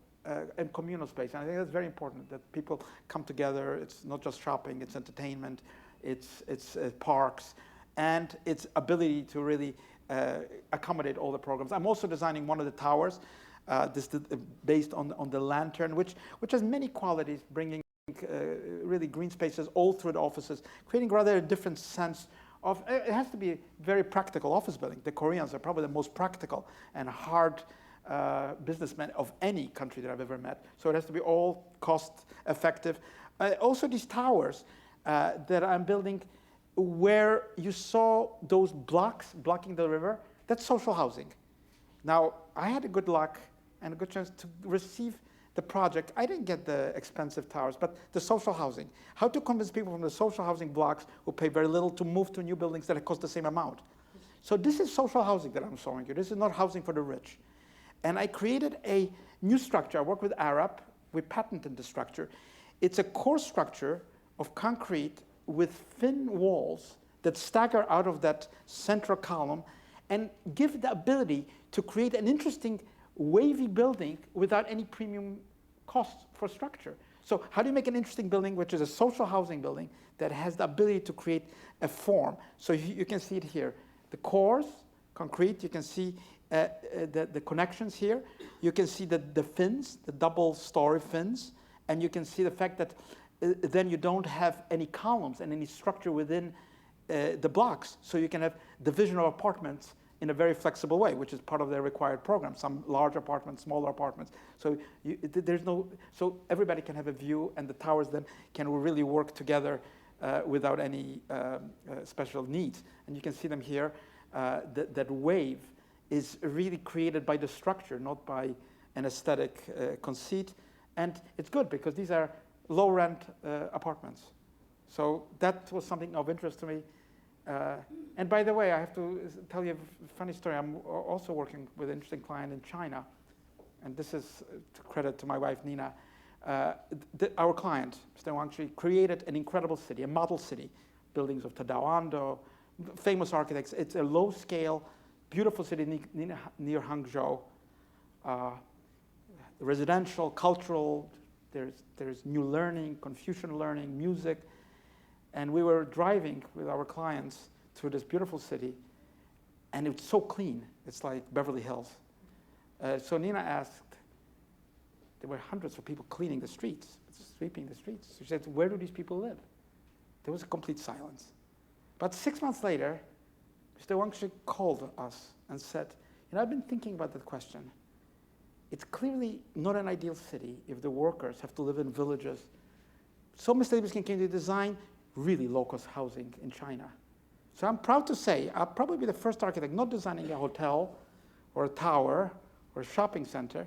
[SPEAKER 2] and communal space. And I think that's very important, that people come together. It's not just shopping, it's entertainment, it's parks, and its ability to really accommodate all the programs. I'm also designing one of the towers, based on the lantern, which has many qualities, bringing really green spaces all through the offices, creating rather a different sense of, it has to be a very practical office building. The Koreans are probably the most practical and hard businessmen of any country that I've ever met. So it has to be all cost effective. Also these towers that I'm building, where you saw those blocks blocking the river, that's social housing. Now, I had a good luck and a good chance to receive the project. I didn't get the expensive towers, but the social housing. How to convince people from the social housing blocks who pay very little to move to new buildings that cost the same amount. So this is social housing that I'm showing you. This is not housing for the rich. And I created a new structure. I work with Arab. We patented the structure. It's a core structure of concrete with thin walls that stagger out of that central column and give the ability to create an interesting wavy building without any premium cost for structure. So how do you make an interesting building, which is a social housing building that has the ability to create a form? So you can see it here. The cores, concrete, you can see the connections here. You can see the fins, the double-story fins, and you can see the fact that then you don't have any columns and any structure within the blocks. So you can have division of apartments in a very flexible way, which is part of their required program. Some large apartments, smaller apartments. So so everybody can have a view, and the towers then can really work together without any special needs. And you can see them here. That wave is really created by the structure, not by an aesthetic conceit. And it's good because these are low-rent apartments. So that was something of interest to me. And by the way, I have to tell you a funny story. I'm also working with an interesting client in China. And this is to credit to my wife, Nina. Our client, Mr. Wang Shi, created an incredible city, a model city. Buildings of Tadao Ando, famous architects. It's a low-scale, beautiful city near Hangzhou. Residential, cultural, there's new learning, Confucian learning, music. And we were driving with our clients through this beautiful city, and it's so clean. It's like Beverly Hills. So Nina asked, there were hundreds of people cleaning the streets, sweeping the streets. She said, where do these people live? There was a complete silence. But 6 months later, Mr. Wang Shi called us and said, I've been thinking about that question. It's clearly not an ideal city if the workers have to live in villages. So Mr. Libeskind came to design really low-cost housing in China. So I'm proud to say I'll probably be the first architect not designing a hotel or a tower or a shopping center,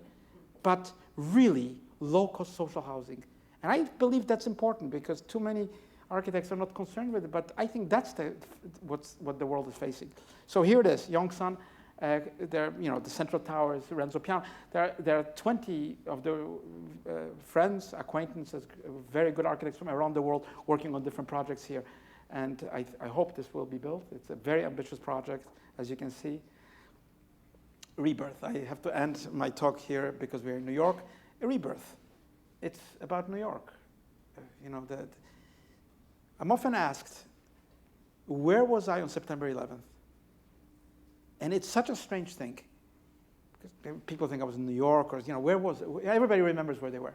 [SPEAKER 2] but really low-cost social housing. And I believe that's important because too many architects are not concerned with it, but I think that's what the world is facing. So here it is, Yongsan. There, the Central Tower is Renzo Piano. There are 20 of the friends, acquaintances, very good architects from around the world working on different projects here. And I hope this will be built. It's a very ambitious project, as you can see. Rebirth. I have to end my talk here because we're in New York. A rebirth. It's about New York. I'm often asked, where was I on September 11th? And it's such a strange thing. Because people think I was in New York, or where was it? Everybody remembers where they were.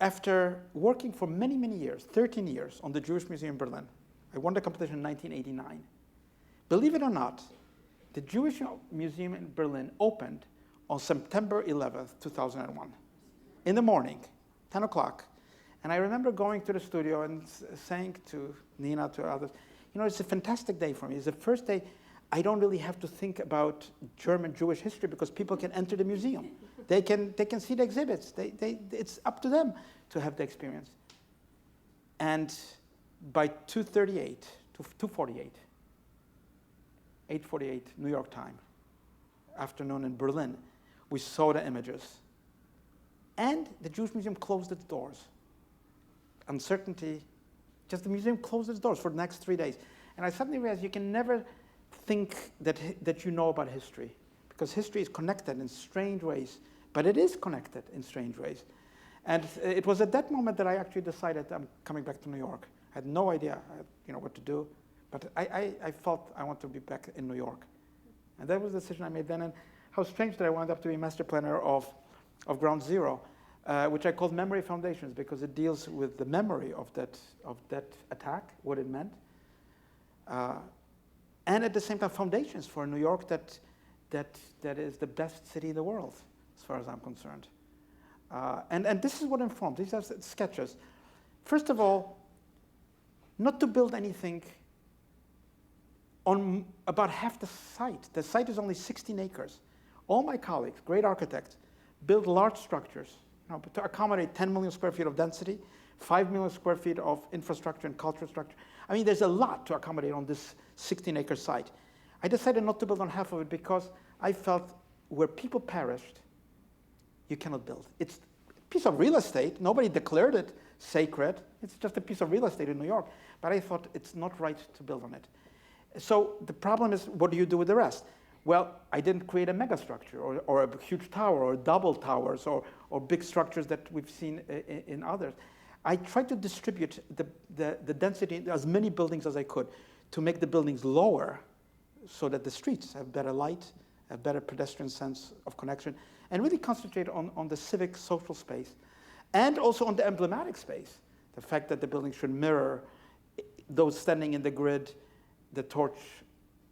[SPEAKER 2] After working for many, many years, 13 years, on the Jewish Museum in Berlin, I won the competition in 1989. Believe it or not, the Jewish Museum in Berlin opened on September 11th, 2001, in the morning, 10 o'clock. And I remember going to the studio and saying to Nina, to others, it's a fantastic day for me. It's the first day I don't really have to think about German Jewish history because people can enter the museum. They can see the exhibits. It's up to them to have the experience. And by 2:48, 8:48 New York time, afternoon in Berlin, we saw the images. And the Jewish Museum closed its doors. Uncertainty, just the museum closed its doors for the next 3 days. And I suddenly realized you can never think that you know about history, because history is connected in strange ways, but it is connected in strange ways. And it was at that moment that I actually decided I'm coming back to New York. I had no idea what to do, but I felt I want to be back in New York. And that was the decision I made then. And how strange that I wound up to be master planner of Ground Zero, which I called Memory Foundations, because it deals with the memory of that attack, what it meant. And at the same time, foundations for New York that is the best city in the world, as far as I'm concerned. And this is what informed. These are sketches. First of all, not to build anything on about half the site. The site is only 16 acres. All my colleagues, great architects, build large structures to accommodate 10 million square feet of density, 5 million square feet of infrastructure and cultural structure. I mean, there's a lot to accommodate on this 16-acre site. I decided not to build on half of it because I felt where people perished, you cannot build. It's a piece of real estate. Nobody declared it sacred. It's just a piece of real estate in New York. But I thought it's not right to build on it. So the problem is, what do you do with the rest? Well, I didn't create a megastructure or a huge tower or double towers or big structures that we've seen in others. I tried to distribute the density, as many buildings as I could, to make the buildings lower so that the streets have better light, a better pedestrian sense of connection, and really concentrate on the civic social space, and also on the emblematic space. The fact that the building should mirror those standing in the grid, the torch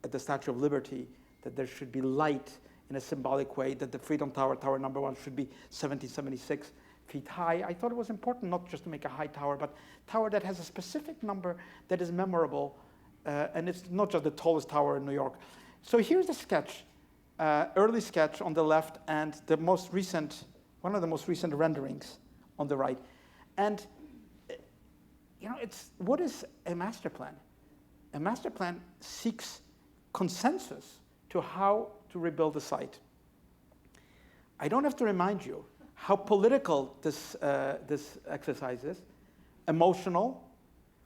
[SPEAKER 2] at the Statue of Liberty, that there should be light in a symbolic way, that the Freedom Tower, Tower number 1, should be 1776 feet high. I thought it was important not just to make a high tower, but a tower that has a specific number that is memorable, and it's not just the tallest tower in New York. So here's a sketch, early sketch on the left, and the most recent, one of the most recent renderings on the right. And what is a master plan? A master plan seeks consensus to how to rebuild the site. I don't have to remind you how political this exercise is, emotional.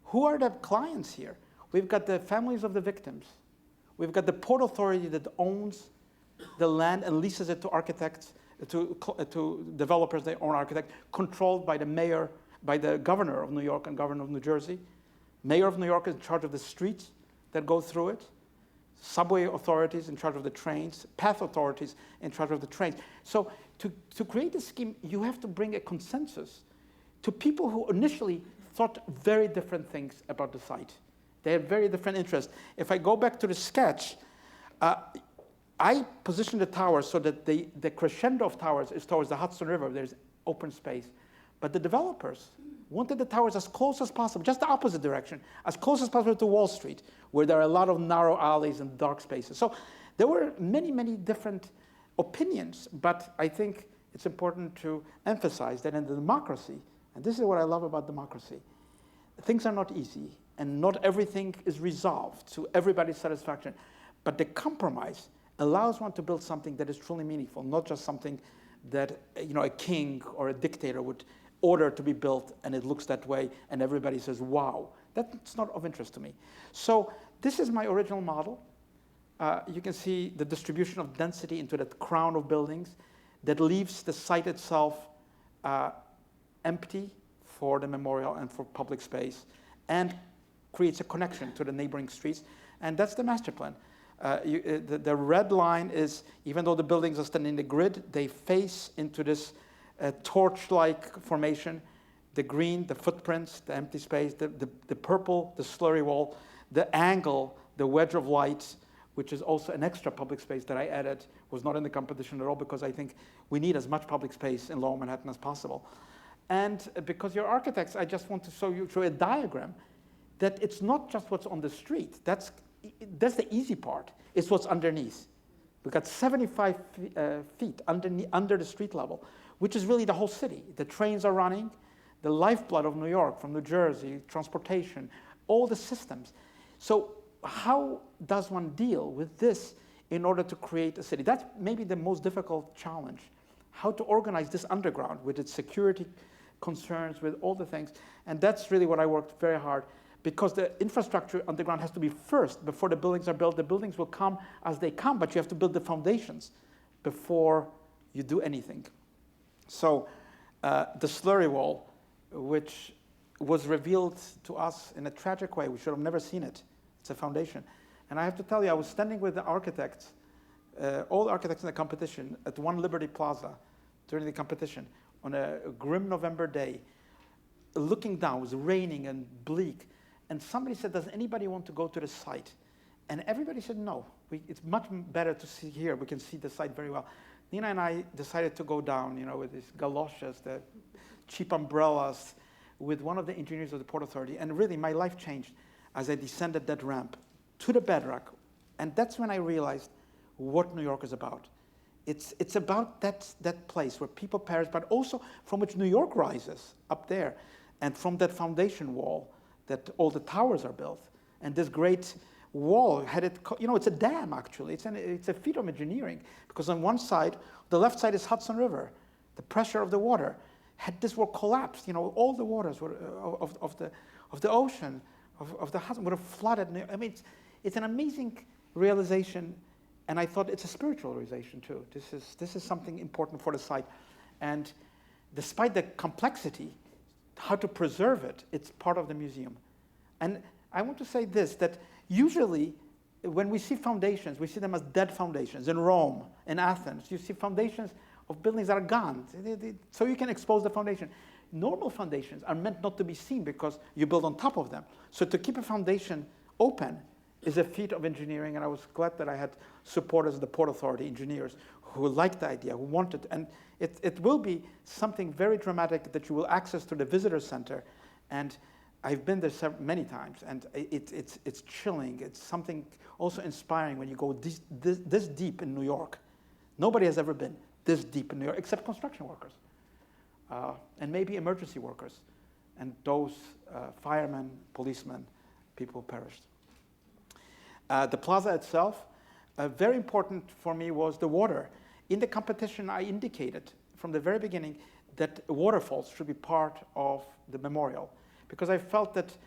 [SPEAKER 2] Who are the clients here? We've got the families of the victims. We've got the Port Authority that owns the land and leases it to architects, to developers, their own architect, controlled by the mayor, by the governor of New York and governor of New Jersey. Mayor of New York is in charge of the streets that go through it. Subway authorities in charge of the trains, path authorities in charge of the trains. So to create a scheme, you have to bring a consensus to people who initially thought very different things about the site. They had very different interests. If I go back to the sketch, I positioned the towers so that the crescendo of towers is towards the Hudson River. There's open space. But the developers wanted the towers as close as possible, just the opposite direction, as close as possible to Wall Street, where there are a lot of narrow alleys and dark spaces. So there were many, many different opinions, but I think it's important to emphasize that in the democracy, and this is what I love about democracy, things are not easy, and not everything is resolved to everybody's satisfaction. But the compromise allows one to build something that is truly meaningful, not just something that a king or a dictator would order to be built, and it looks that way, and everybody says, wow. That's not of interest to me. So this is my original model. You can see the distribution of density into that crown of buildings that leaves the site itself empty for the memorial and for public space, and creates a connection to the neighboring streets. And that's the master plan. The red line is, even though the buildings are standing in the grid, they face into this torch-like formation. The green, the footprints, the empty space, the purple, the slurry wall, the angle, the wedge of light, which is also an extra public space that I added, was not in the competition at all, because I think we need as much public space in Lower Manhattan as possible. And because you're architects, I just want to show a diagram that it's not just what's on the street. That's the easy part. It's what's underneath. We've got 75 feet under the street level, which is really the whole city. The trains are running, the lifeblood of New York, from New Jersey, transportation, all the systems. So how does one deal with this in order to create a city? That's maybe the most difficult challenge. How to organize this underground with its security concerns, with all the things. And that's really what I worked very hard, because the infrastructure underground has to be first before the buildings are built. The buildings will come as they come, but you have to build the foundations before you do anything. So the slurry wall, which was revealed to us in a tragic way, we should have never seen it. It's a foundation. And I have to tell you, I was standing with the architects, all the architects in the competition, at One Liberty Plaza during the competition on a grim November day, looking down. It was raining and bleak. And somebody said, does anybody want to go to the site? And everybody said no. It's much better to see here. We can see the site very well. Nina and I decided to go down, with these galoshes, the cheap umbrellas, with one of the engineers of the Port Authority. And really, my life changed as I descended that ramp to the bedrock. And that's when I realized what New York is about. It's about that place where people perish, but also from which New York rises up there, and from that foundation wall that all the towers are built. And this great wall it's a dam, actually. It's a feat of engineering, because on one side, the left side is Hudson River. The pressure of the water had this wall collapsed. All the waters of the ocean, of the Hudson, would have flooded. I mean, it's an amazing realization. And I thought it's a spiritual realization too. This is something important for the site. And despite the complexity, how to preserve it, it's part of the museum. And I want to say this, that usually when we see foundations, we see them as dead foundations. In Rome, in Athens, you see foundations of buildings that are gone. So you can expose the foundation. Normal foundations are meant not to be seen because you build on top of them. So to keep a foundation open is a feat of engineering, and I was glad that I had supporters of the Port Authority, engineers, who liked the idea, who wanted, and it will be something very dramatic that you will access to the visitor center. And I've been there many times, and it's chilling. It's something also inspiring when you go this deep in New York. Nobody has ever been this deep in New York, except construction workers, and maybe emergency workers, and those firemen, policemen, people who perished. The plaza itself, very important for me was the water. In the competition, I indicated from the very beginning that waterfalls should be part of the memorial, because I felt that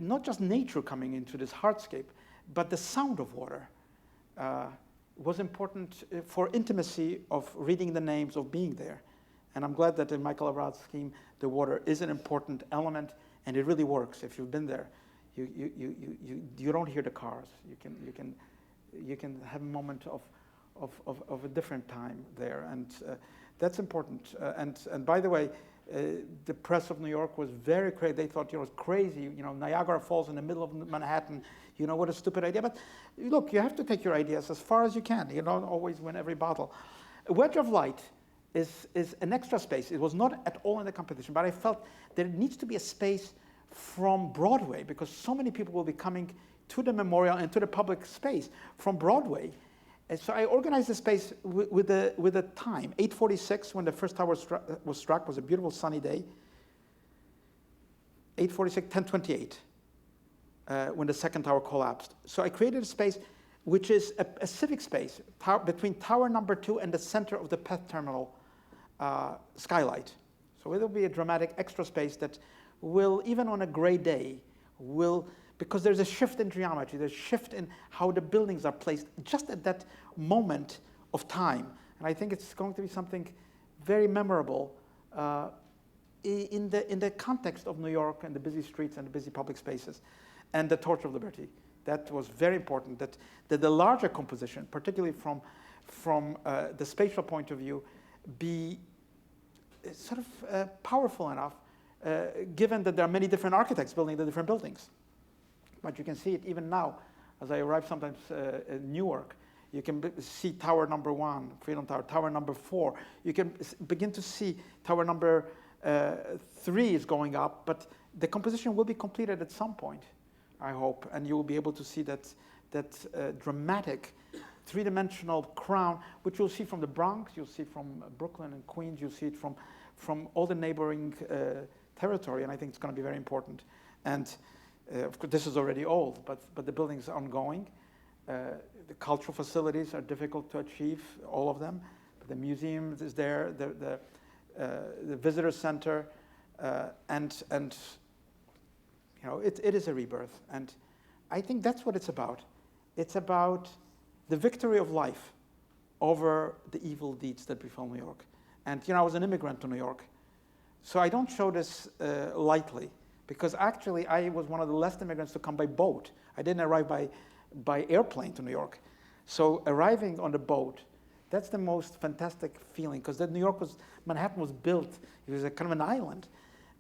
[SPEAKER 2] not just nature coming into this hardscape, but the sound of water was important for intimacy of reading the names, of being there. And I'm glad that in Michael Avrad's scheme, the water is an important element, and it really works. If you've been there, you don't hear the cars. You can have a moment of a different time there, and that's important. And by the way, the press of New York was very crazy. They thought it was crazy. Niagara Falls in the middle of Manhattan. What a stupid idea. But look, you have to take your ideas as far as you can. You don't always win every battle. A wedge of light is an extra space. It was not at all in the competition, but I felt there needs to be a space from Broadway because so many people will be coming to the memorial and to the public space from Broadway. And so I organized the space with a time. 8:46 when the first tower was struck, was a beautiful sunny day. 8:46, 10:28 when the second tower collapsed. So I created a space which is a civic space between tower number 2 and the center of the PETH terminal skylight. So it'll be a dramatic extra space that will, even on a gray day, because there's a shift in geometry, there's a shift in how the buildings are placed just at that moment of time. And I think it's going to be something very memorable in the context of New York and the busy streets and the busy public spaces and the Torch of Liberty. That was very important, that the larger composition, particularly from the spatial point of view, be sort of powerful enough, given that there are many different architects building the different buildings. But you can see it even now, as I arrive sometimes in Newark. You can see tower number 1, Freedom Tower, tower number 4. You can begin to see tower number 3 is going up, but the composition will be completed at some point, I hope, and you will be able to see that dramatic three-dimensional crown, which you'll see from the Bronx, you'll see from Brooklyn and Queens, you'll see it from all the neighboring territory, and I think it's going to be very important. And of course, this is already old, but the building's ongoing. The cultural facilities are difficult to achieve, all of them. But the museum is there, the visitor center, and you know, it is a rebirth. And I think that's what it's about. It's about the victory of life over the evil deeds that befell New York. And you know, I was an immigrant to New York, so I don't show this lightly, because actually I was one of the last immigrants to come by boat. I didn't arrive by airplane to New York. So arriving on the boat, that's the most fantastic feeling, because Manhattan was built, it was a kind of an island.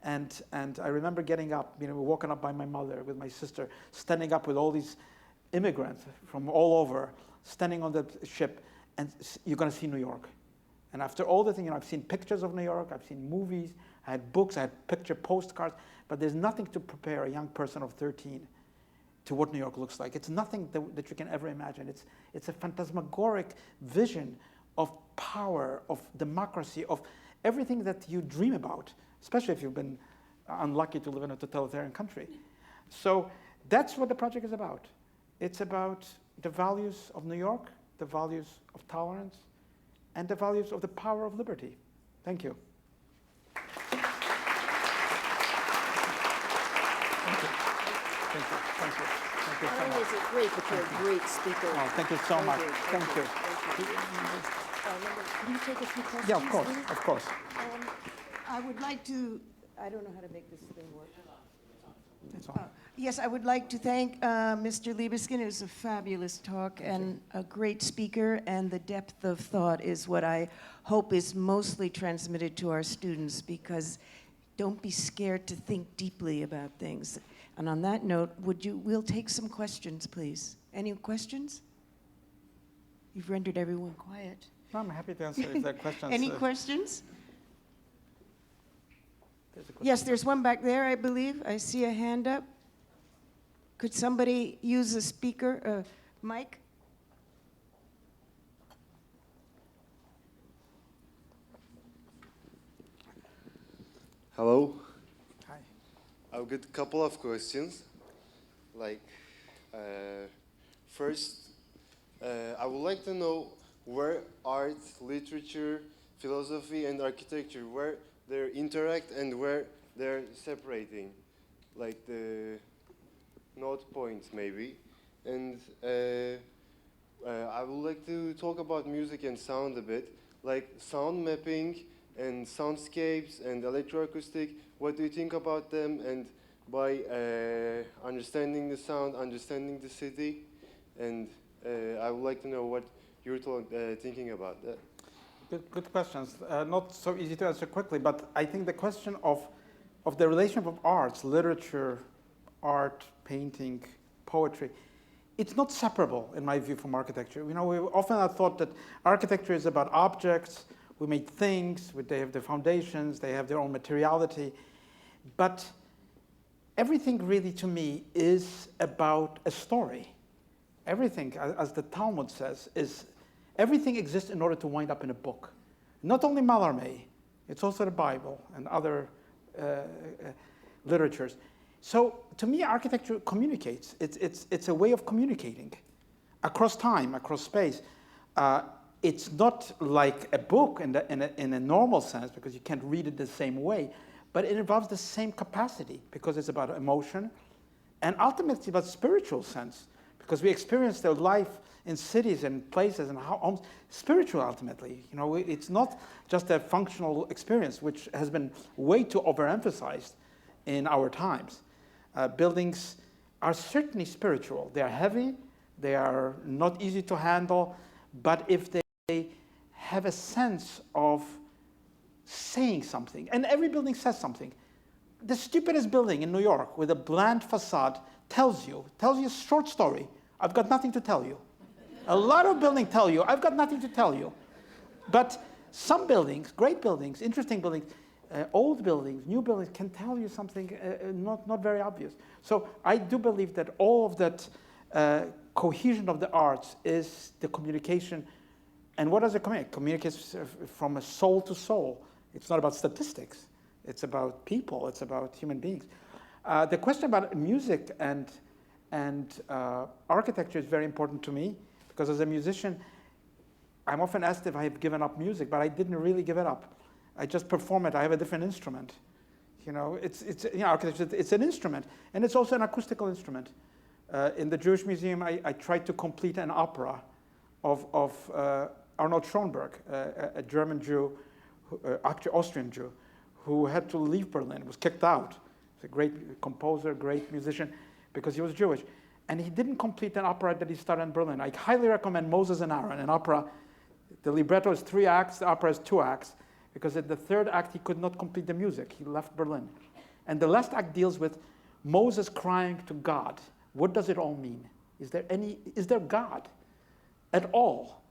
[SPEAKER 2] And I remember getting up, you know, woken up by my mother with my sister, standing up with all these immigrants from all over, standing on the ship, and you're going to see New York. And after all the things, you know, I've seen pictures of New York, I've seen movies, I had books, I had picture postcards, but there's nothing to prepare a young person of 13 to what New York looks like. It's nothing that you can ever imagine. It's a phantasmagoric vision of power, of democracy, of everything that you dream about, especially if you've been unlucky to live in a totalitarian country. So that's what the project is about. It's about the values of New York, the values of tolerance, and the values of the power of liberty. Thank you. Thank you. Thank you. Thank you. Thank you so
[SPEAKER 3] Not only
[SPEAKER 2] much.
[SPEAKER 3] is it great, but you're a great speaker.
[SPEAKER 2] Oh, thank you so much. Thank you.
[SPEAKER 3] Can you take a few questions?
[SPEAKER 2] Yeah, of course,
[SPEAKER 3] please?
[SPEAKER 2] of course.
[SPEAKER 1] I would like to, I don't know how to make this thing work.
[SPEAKER 2] That's all.
[SPEAKER 1] Yes, I would like to thank Mr. Libeskind. It was a fabulous talk and a great speaker, and the depth of thought is what I hope is mostly transmitted to our students, because don't be scared to think deeply about things. And on that note, we'll take some questions, please. Any questions? You've rendered everyone quiet.
[SPEAKER 2] No, I'm happy to answer if there are questions.
[SPEAKER 1] Any questions?
[SPEAKER 2] There's a question.
[SPEAKER 1] Yes, there's one back there, I believe. I see a hand up. Could somebody use a speaker, mic?
[SPEAKER 4] Hello.
[SPEAKER 2] Hi.
[SPEAKER 4] I've got a couple of questions. First, I would like to know where art, literature, philosophy, and architecture, where they interact and where they're separating, like the note points maybe. And I would like to talk about music and sound a bit, like sound mapping and soundscapes and electroacoustic. What do you think about them? And by understanding the sound, understanding the city, and I would like to know what you're thinking about that.
[SPEAKER 2] Good questions. Not so easy to answer quickly, but I think the question of the relationship of arts, literature, art, painting, poetry, it's not separable, in my view, from architecture. You know, we often have thought that architecture is about objects We made things, they have their foundations, they have their own materiality. But everything really, to me, is about a story. Everything, as the Talmud says, is everything exists in order to wind up in a book. Not only Mallarmé, it's also the Bible and other literatures. So to me, architecture communicates. It's a way of communicating across time, across space. It's not like a book in a normal sense, because you can't read it the same way, but it involves the same capacity, because it's about emotion, and ultimately about spiritual sense, because we experience their life in cities and places and how spiritual ultimately. You know, it's not just a functional experience, which has been way too overemphasized in our times. Buildings are certainly spiritual. They are heavy, they are not easy to handle, but if they have a sense of saying something, and every building says something. The stupidest building in New York with a bland facade tells you a short story. I've got nothing to tell you. A lot of buildings tell you, I've got nothing to tell you. But some buildings, great buildings, interesting buildings, old buildings, new buildings can tell you something not very obvious. So I do believe that all of that cohesion of the arts is the communication. And what does it communicate? It communicates from a soul to soul. It's not about statistics. It's about people. It's about human beings. The question about music and architecture is very important to me, because as a musician, I'm often asked if I have given up music, but I didn't really give it up. I just perform it. I have a different instrument. You know, architecture. It's an instrument, and it's also an acoustical instrument. In the Jewish Museum, I tried to complete an opera of Arnold Schoenberg, a German Jew, actually Austrian Jew, who had to leave Berlin, was kicked out. He's a great composer, great musician, because he was Jewish. And he didn't complete an opera that he started in Berlin. I highly recommend Moses and Aaron, an opera. The libretto is 3 acts, the opera is 2 acts, because at the 3rd act he could not complete the music. He left Berlin. And the last act deals with Moses crying to God. What does it all mean? Is there God at all?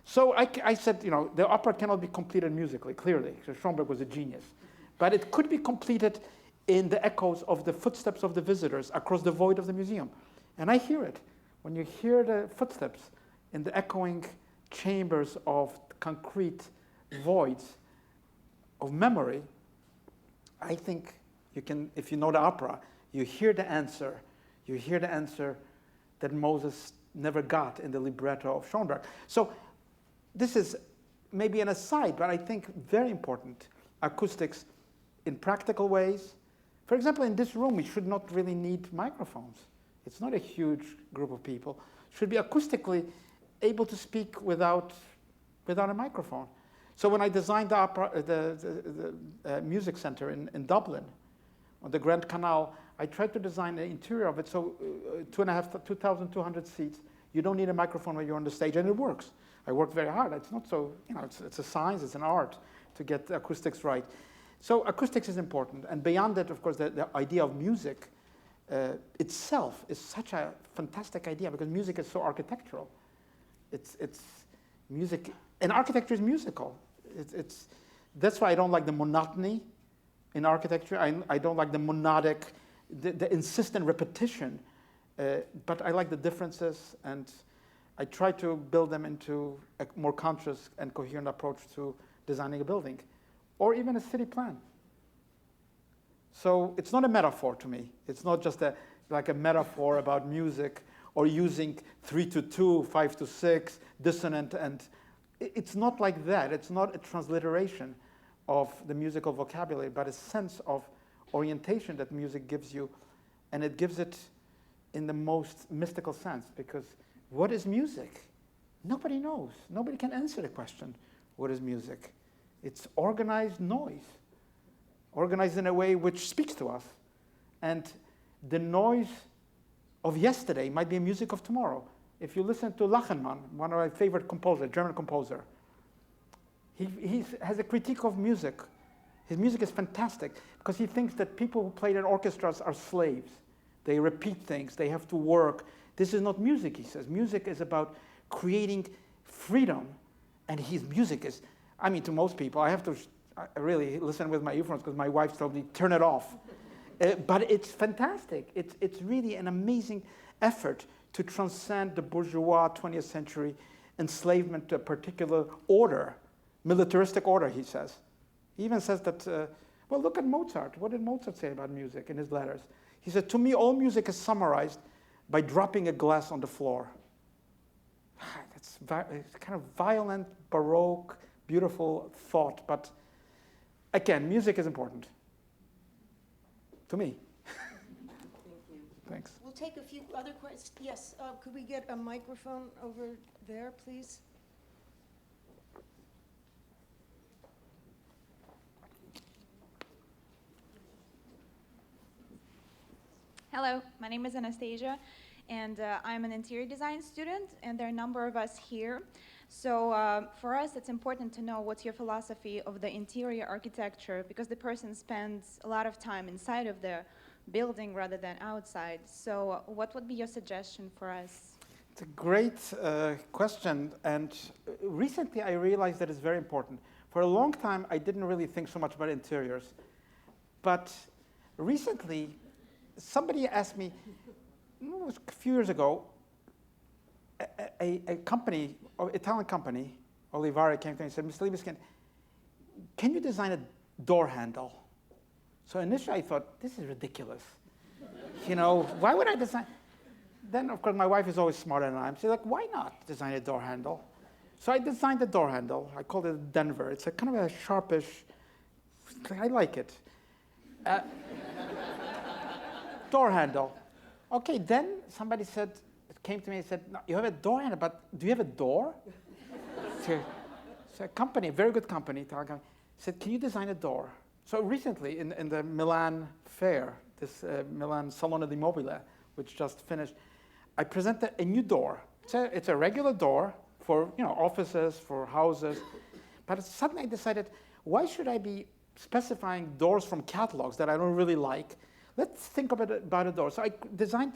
[SPEAKER 2] So I said, you know, the opera cannot be completed musically, clearly, because Schoenberg was a genius. But it could be completed in the echoes of the footsteps of the visitors across the void of the museum. And I hear it. When you hear the footsteps in the echoing chambers of concrete voids of memory, I think you can, if you know the opera, you hear the answer. You hear the answer that Moses never got in the libretto of Schoenberg. So this is maybe an aside, but I think very important. Acoustics in practical ways. For example, in this room, we should not really need microphones. It's not a huge group of people. Should be acoustically able to speak without a microphone. So when I designed the music center in Dublin, on the Grand Canal, I tried to design the interior of it so 2,200 seats. You don't need a microphone when you're on the stage, and it works. I worked very hard. It's not so, you know, it's a science, it's an art to get the acoustics right. So acoustics is important. And beyond that, of course, the idea of music itself is such a fantastic idea, because music is so architectural. It's music, and architecture is musical. That's why I don't like the monotony in architecture. I don't like the monodic, the insistent repetition, but I like the differences, and I try to build them into a more conscious and coherent approach to designing a building, or even a city plan. So it's not a metaphor to me. It's not just like a metaphor about music or using 3-2, 5-6, dissonant, and it's not like that. It's not a transliteration of the musical vocabulary, but a sense of orientation that music gives you, and it gives it in the most mystical sense, because what is music? Nobody knows. Nobody can answer the question, what is music? It's organized noise, organized in a way which speaks to us. And the noise of yesterday might be a music of tomorrow. If you listen to Lachenmann, one of my favorite composers, German composer, he has a critique of music. His music is fantastic because he thinks that people who play in orchestras are slaves. They repeat things, they have to work. This is not music, he says. Music is about creating freedom, and his music is I mean, to most people, I have to I really listen with my earphones because my wife told me, turn it off. But it's fantastic. It's really an amazing effort to transcend the bourgeois 20th century enslavement to a particular order, militaristic order, he says. He even says that, well, look at Mozart. What did Mozart say about music in his letters? He said, to me, all music is summarized by dropping a glass on the floor. It's kind of violent, baroque, beautiful thought, but again, music is important. To me.
[SPEAKER 1] Thank you.
[SPEAKER 2] Thanks.
[SPEAKER 1] We'll take a few other questions. Yes, could we get a microphone over there, please?
[SPEAKER 5] Hello, my name is Anastasia, and I'm an interior design student, and there are a number of us here. So for us, it's important to know what's your philosophy of the interior architecture, because the person spends a lot of time inside of the building rather than outside. So what would be your suggestion for us?
[SPEAKER 2] It's a great question, and recently I realized that it's very important. For a long time, I didn't really think so much about interiors, but recently, somebody asked me, it was a few years ago, a company, an Italian company, Olivare, came to me and said, Mr. Libeskind, can you design a door handle? So initially I thought, this is ridiculous. You know, why would I design? Then, of course, my wife is always smarter than I am. She's like, why not design a door handle? So I designed the door handle. I called it Denver. It's a kind of a sharpish, I like it. Door handle. Okay, then somebody said, came to me and said, no, you have a door handle, but do you have a door? So a company, a very good company, said, can you design a door? So recently in the Milan fair, this Milan Salone di Mobile, which just finished, I presented a new door. It's a regular door for offices, for houses, but suddenly I decided, why should I be specifying doors from catalogs that I don't really like? Let's think about a door. So I designed,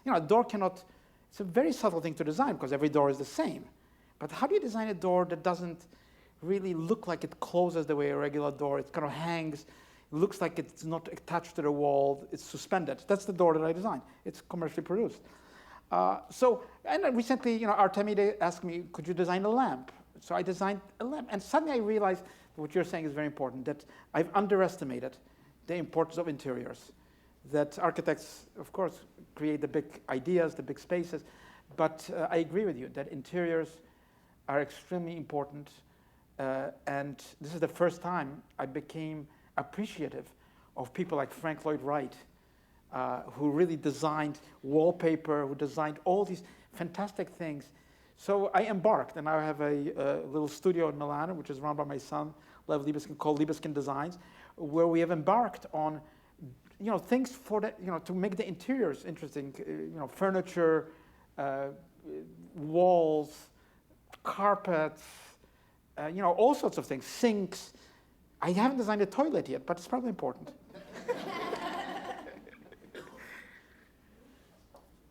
[SPEAKER 2] a door cannot, it's a very subtle thing to design because every door is the same. But how do you design a door that doesn't really look like it closes the way a regular door, it kind of hangs, it looks like it's not attached to the wall, it's suspended. That's the door that I designed. It's commercially produced. And recently, Artemide asked me, could you design a lamp? So I designed a lamp. And suddenly I realized what you're saying is very important, that I've underestimated the importance of interiors. That architects, of course, create the big ideas, the big spaces, but I agree with you that interiors are extremely important, and this is the first time I became appreciative of people like Frank Lloyd Wright, who really designed wallpaper, who designed all these fantastic things. So I embarked, and I have a little studio in Milan, which is run by my son, Lev Libeskind, called Libeskind Designs, where we have embarked on things for to make the interiors interesting, furniture, walls, carpets, all sorts of things, sinks. I haven't designed a toilet yet, but it's probably important.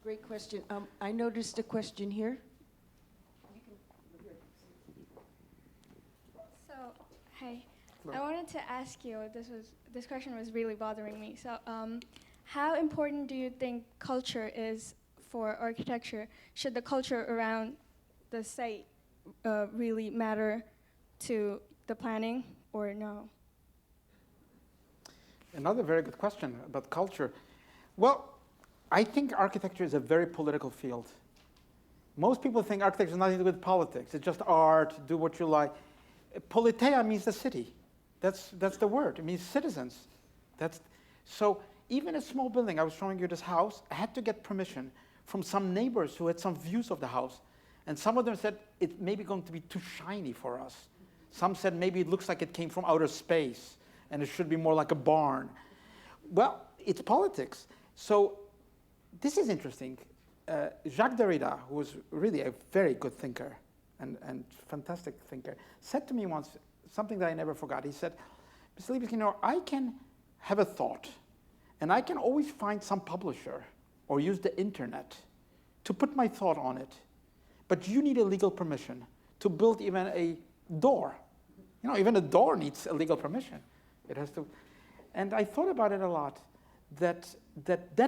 [SPEAKER 1] Great question. I noticed a question here.
[SPEAKER 6] So, hi. I wanted to ask you, this question was really bothering me. So, how important do you think culture is for architecture? Should the culture around the site really matter to the planning, or no?
[SPEAKER 2] Another very good question about culture. Well, I think architecture is a very political field. Most people think architecture has nothing to do with politics. It's just art, do what you like. Politeia means the city. That's the word. It means citizens. So even a small building, I was showing you this house, I had to get permission from some neighbors who had some views of the house. And some of them said, it may be going to be too shiny for us. Some said maybe it looks like it came from outer space and it should be more like a barn. Well, it's politics. So this is interesting. Jacques Derrida, who was really a very good thinker and fantastic thinker, said to me once something that I never forgot. He said, Mr. Libeskind, I can have a thought, and I can always find some publisher or use the internet to put my thought on it. But you need a legal permission to build even a door. You know, even a door needs a legal permission. It has to, and I thought about it a lot, that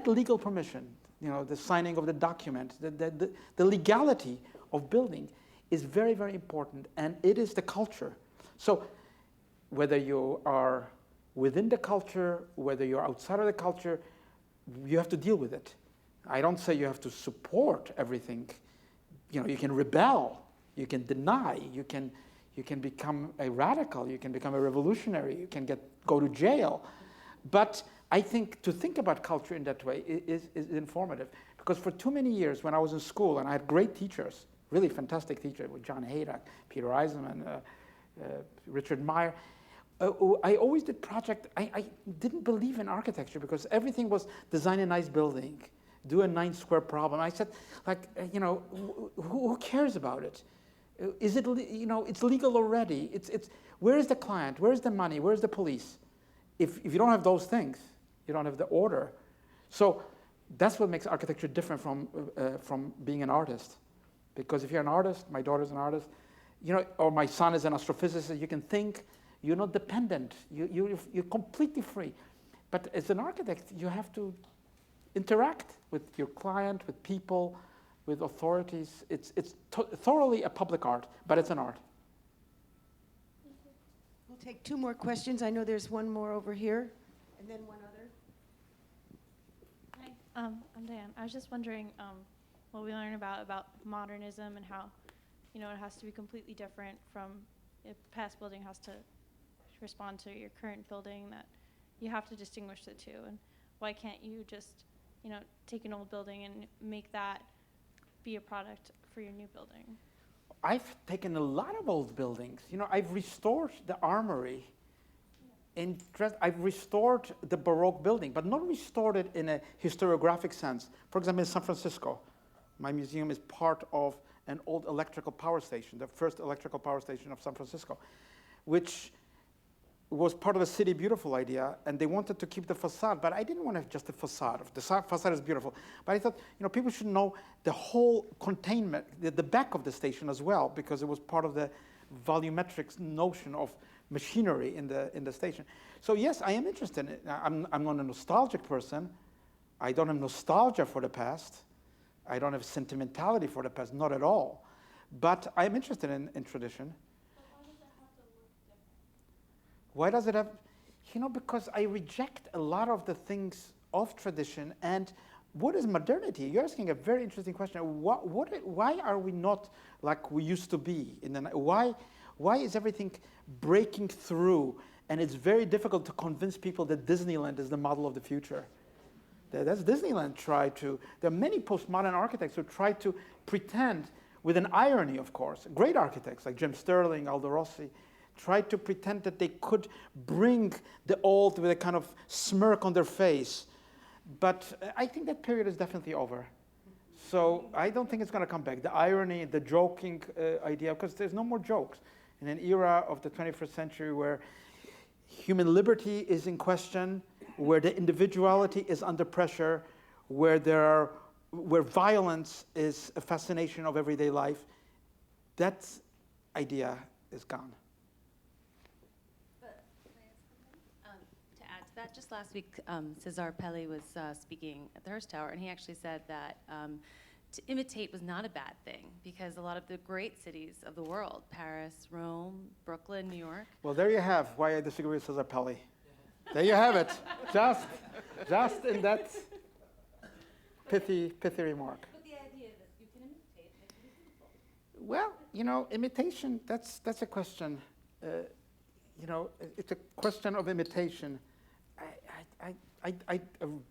[SPEAKER 2] legal permission, you know, the signing of the document, the legality of building is very, very important, and it is the culture. So whether you are within the culture, whether you're outside of the culture, you have to deal with it. I don't say you have to support everything. You know, you can rebel, you can deny, you can become a radical, you can become a revolutionary, you can go to jail. But I think to think about culture in that way is informative. Because for too many years when I was in school, and I had great teachers, really fantastic teachers, with John Haydock, Peter Eisenman, Richard Meyer, I always did project. I didn't believe in architecture because everything was design a nice building, do a 9-square problem. I said, like, you know, who cares about it? Is it, you know, it's legal already. It's where is the client? Where is the money? Where is the police? If you don't have those things, you don't have the order. So that's what makes architecture different from being an artist. Because if you're an artist, my daughter's an artist, you know, or my son is an astrophysicist, you can think. You're not dependent. You're completely free. But as an architect, you have to interact with your client, with people, with authorities. It's thoroughly a public art, but it's an art.
[SPEAKER 1] We'll take 2 more questions. I know there's one more over here, and then one other.
[SPEAKER 7] Hi, I'm Diane. I was just wondering what we learned about modernism and how, you know, it has to be completely different from a past building has to respond to your current building, that you have to distinguish the two. And why can't you just, you know, take an old building and make that be a product for your new building?
[SPEAKER 2] I've taken a lot of old buildings. You know, I've restored the armory. I've restored the Baroque building, but not restored it in a historiographic sense. For example, in San Francisco, my museum is part of an old electrical power station, the first electrical power station of San Francisco, which was part of a City Beautiful idea, and they wanted to keep the facade, but I didn't want to have just the facade. The facade is beautiful, but I thought, you know, people should know the whole containment, the back of the station as well, because it was part of the volumetric notion of machinery in the station. So yes, I am interested in it. I'm not a nostalgic person. I don't have nostalgia for the past. I don't have sentimentality for the past, not at all. But I'm interested in tradition. Why does it have, you know, because I reject a lot of the things of tradition. And what is modernity? You're asking a very interesting question. Why are we not like we used to be? Why is everything breaking through? And it's very difficult to convince people that Disneyland is the model of the future. That's Disneyland there are many postmodern architects who try to pretend, with an irony, of course, great architects like Jim Sterling, Aldo Rossi, tried to pretend that they could bring the old with a kind of smirk on their face. But I think that period is definitely over. So I don't think it's going to come back. The irony, the joking idea, because there's no more jokes. In an era of the 21st century where human liberty is in question, where the individuality is under pressure, where violence is a fascination of everyday life, that idea is gone.
[SPEAKER 8] To add to that, just last week, Cesar Pelli was speaking at the Hearst Tower, and he actually said that to imitate was not a bad thing, because a lot of the great cities of the world, Paris, Rome, Brooklyn, New York.
[SPEAKER 2] Well, there you have why I disagree with Cesar Pelli. There you have it. Just in that pithy remark.
[SPEAKER 8] But the idea that you can imitate makes it beautiful.
[SPEAKER 2] Well, you know, imitation, that's a question. You know, it's a question of imitation. I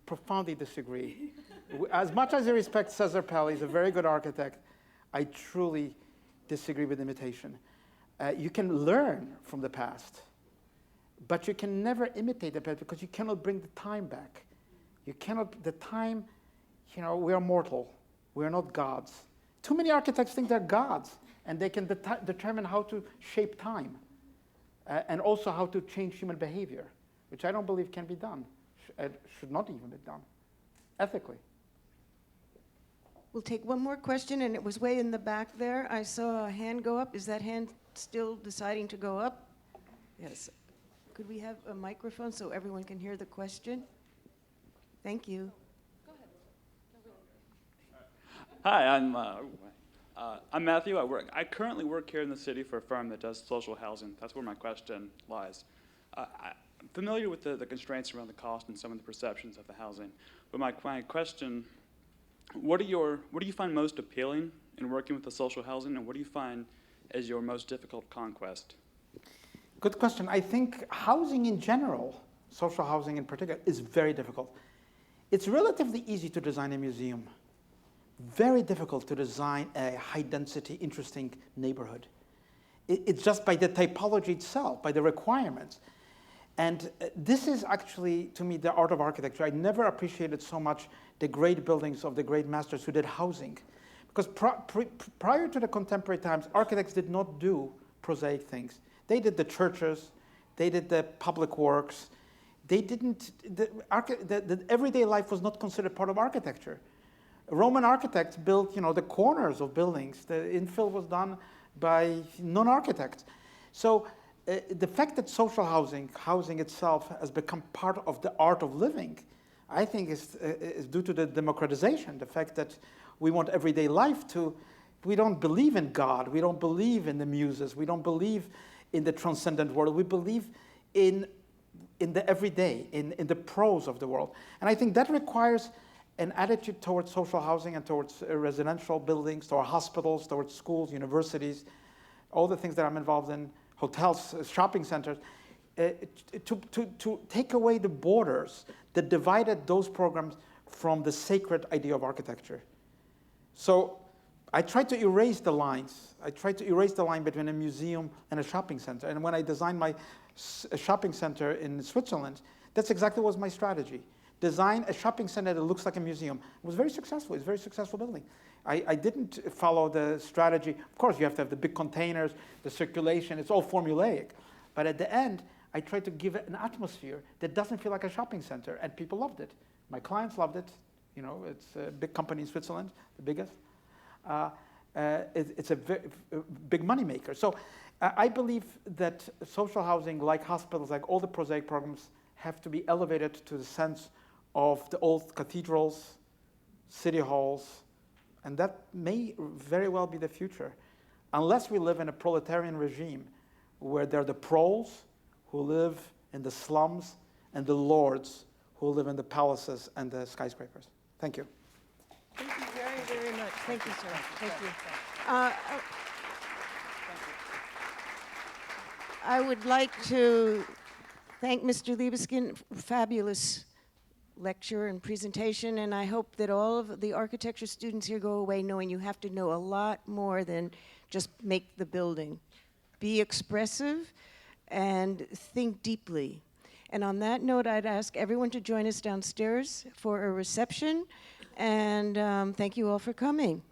[SPEAKER 2] profoundly disagree. As much as I respect Cesar Pelli, he's a very good architect, I truly disagree with imitation. You can learn from the past, but you can never imitate the past because you cannot bring the time back. You cannot, the time, you know, we are mortal. We are not gods. Too many architects think they're gods, and they can determine how to shape time, and also how to change human behavior, which I don't believe can be done. Should not even be done, ethically.
[SPEAKER 1] We'll take one more question, and it was way in the back there. I saw a hand go up. Is that hand still deciding to go up? Yes. Could we have a microphone so everyone can hear the question? Thank you.
[SPEAKER 9] Hi, I'm Matthew. I currently work here in the city for a firm that does social housing. That's where my question lies. I'm familiar with the constraints around the cost and some of the perceptions of the housing. But my question, what do you find most appealing in working with the social housing, and what do you find as your most difficult conquest?
[SPEAKER 2] Good question. I think housing in general, social housing in particular, is very difficult. It's relatively easy to design a museum. Very difficult to design a high-density, interesting neighborhood. It's just by the typology itself, by the requirements. And this is actually, to me, the art of architecture. I never appreciated so much the great buildings of the great masters who did housing. Because prior to the contemporary times, architects did not do prosaic things. They did the churches, they did the public works. They didn't, the everyday life was not considered part of architecture. Roman architects built, the corners of buildings. The infill was done by non-architects. So the fact that social housing itself has become part of the art of living, I think is due to the democratization, the fact that we want everyday life to, we don't believe in God, we don't believe in the muses, we don't believe in the transcendent world, we believe in the everyday, in the prose of the world. And I think that requires an attitude towards social housing and towards residential buildings, towards hospitals, towards schools, universities, all the things that I'm involved in, hotels, shopping centers, to take away the borders that divided those programs from the sacred idea of architecture. So I tried to erase the lines. I tried to erase the line between a museum and a shopping center. And when I designed my shopping center in Switzerland, that's exactly what was my strategy. Design a shopping center that looks like a museum. It was very successful. It's a very successful building. I didn't follow the strategy. Of course, you have to have the big containers, the circulation. It's all formulaic. But at the end, I tried to give it an atmosphere that doesn't feel like a shopping center, and people loved it. My clients loved it. It's a big company in Switzerland, the biggest. It's a big moneymaker. So I believe that social housing, like hospitals, like all the prosaic programs, have to be elevated to the sense of the old cathedrals, city halls, and that may very well be the future, unless we live in a proletarian regime where there are the proles who live in the slums and the lords who live in the palaces and the skyscrapers. Thank you.
[SPEAKER 1] Thank you very, very much. Thank you, sir. Thank you. I would like to thank Mr. Libeskind for a fabulous lecture and presentation, and I hope that all of the architecture students here go away knowing you have to know a lot more than just make the building. Be expressive and think deeply. And on that note, I'd ask everyone to join us downstairs for a reception, and thank you all for coming.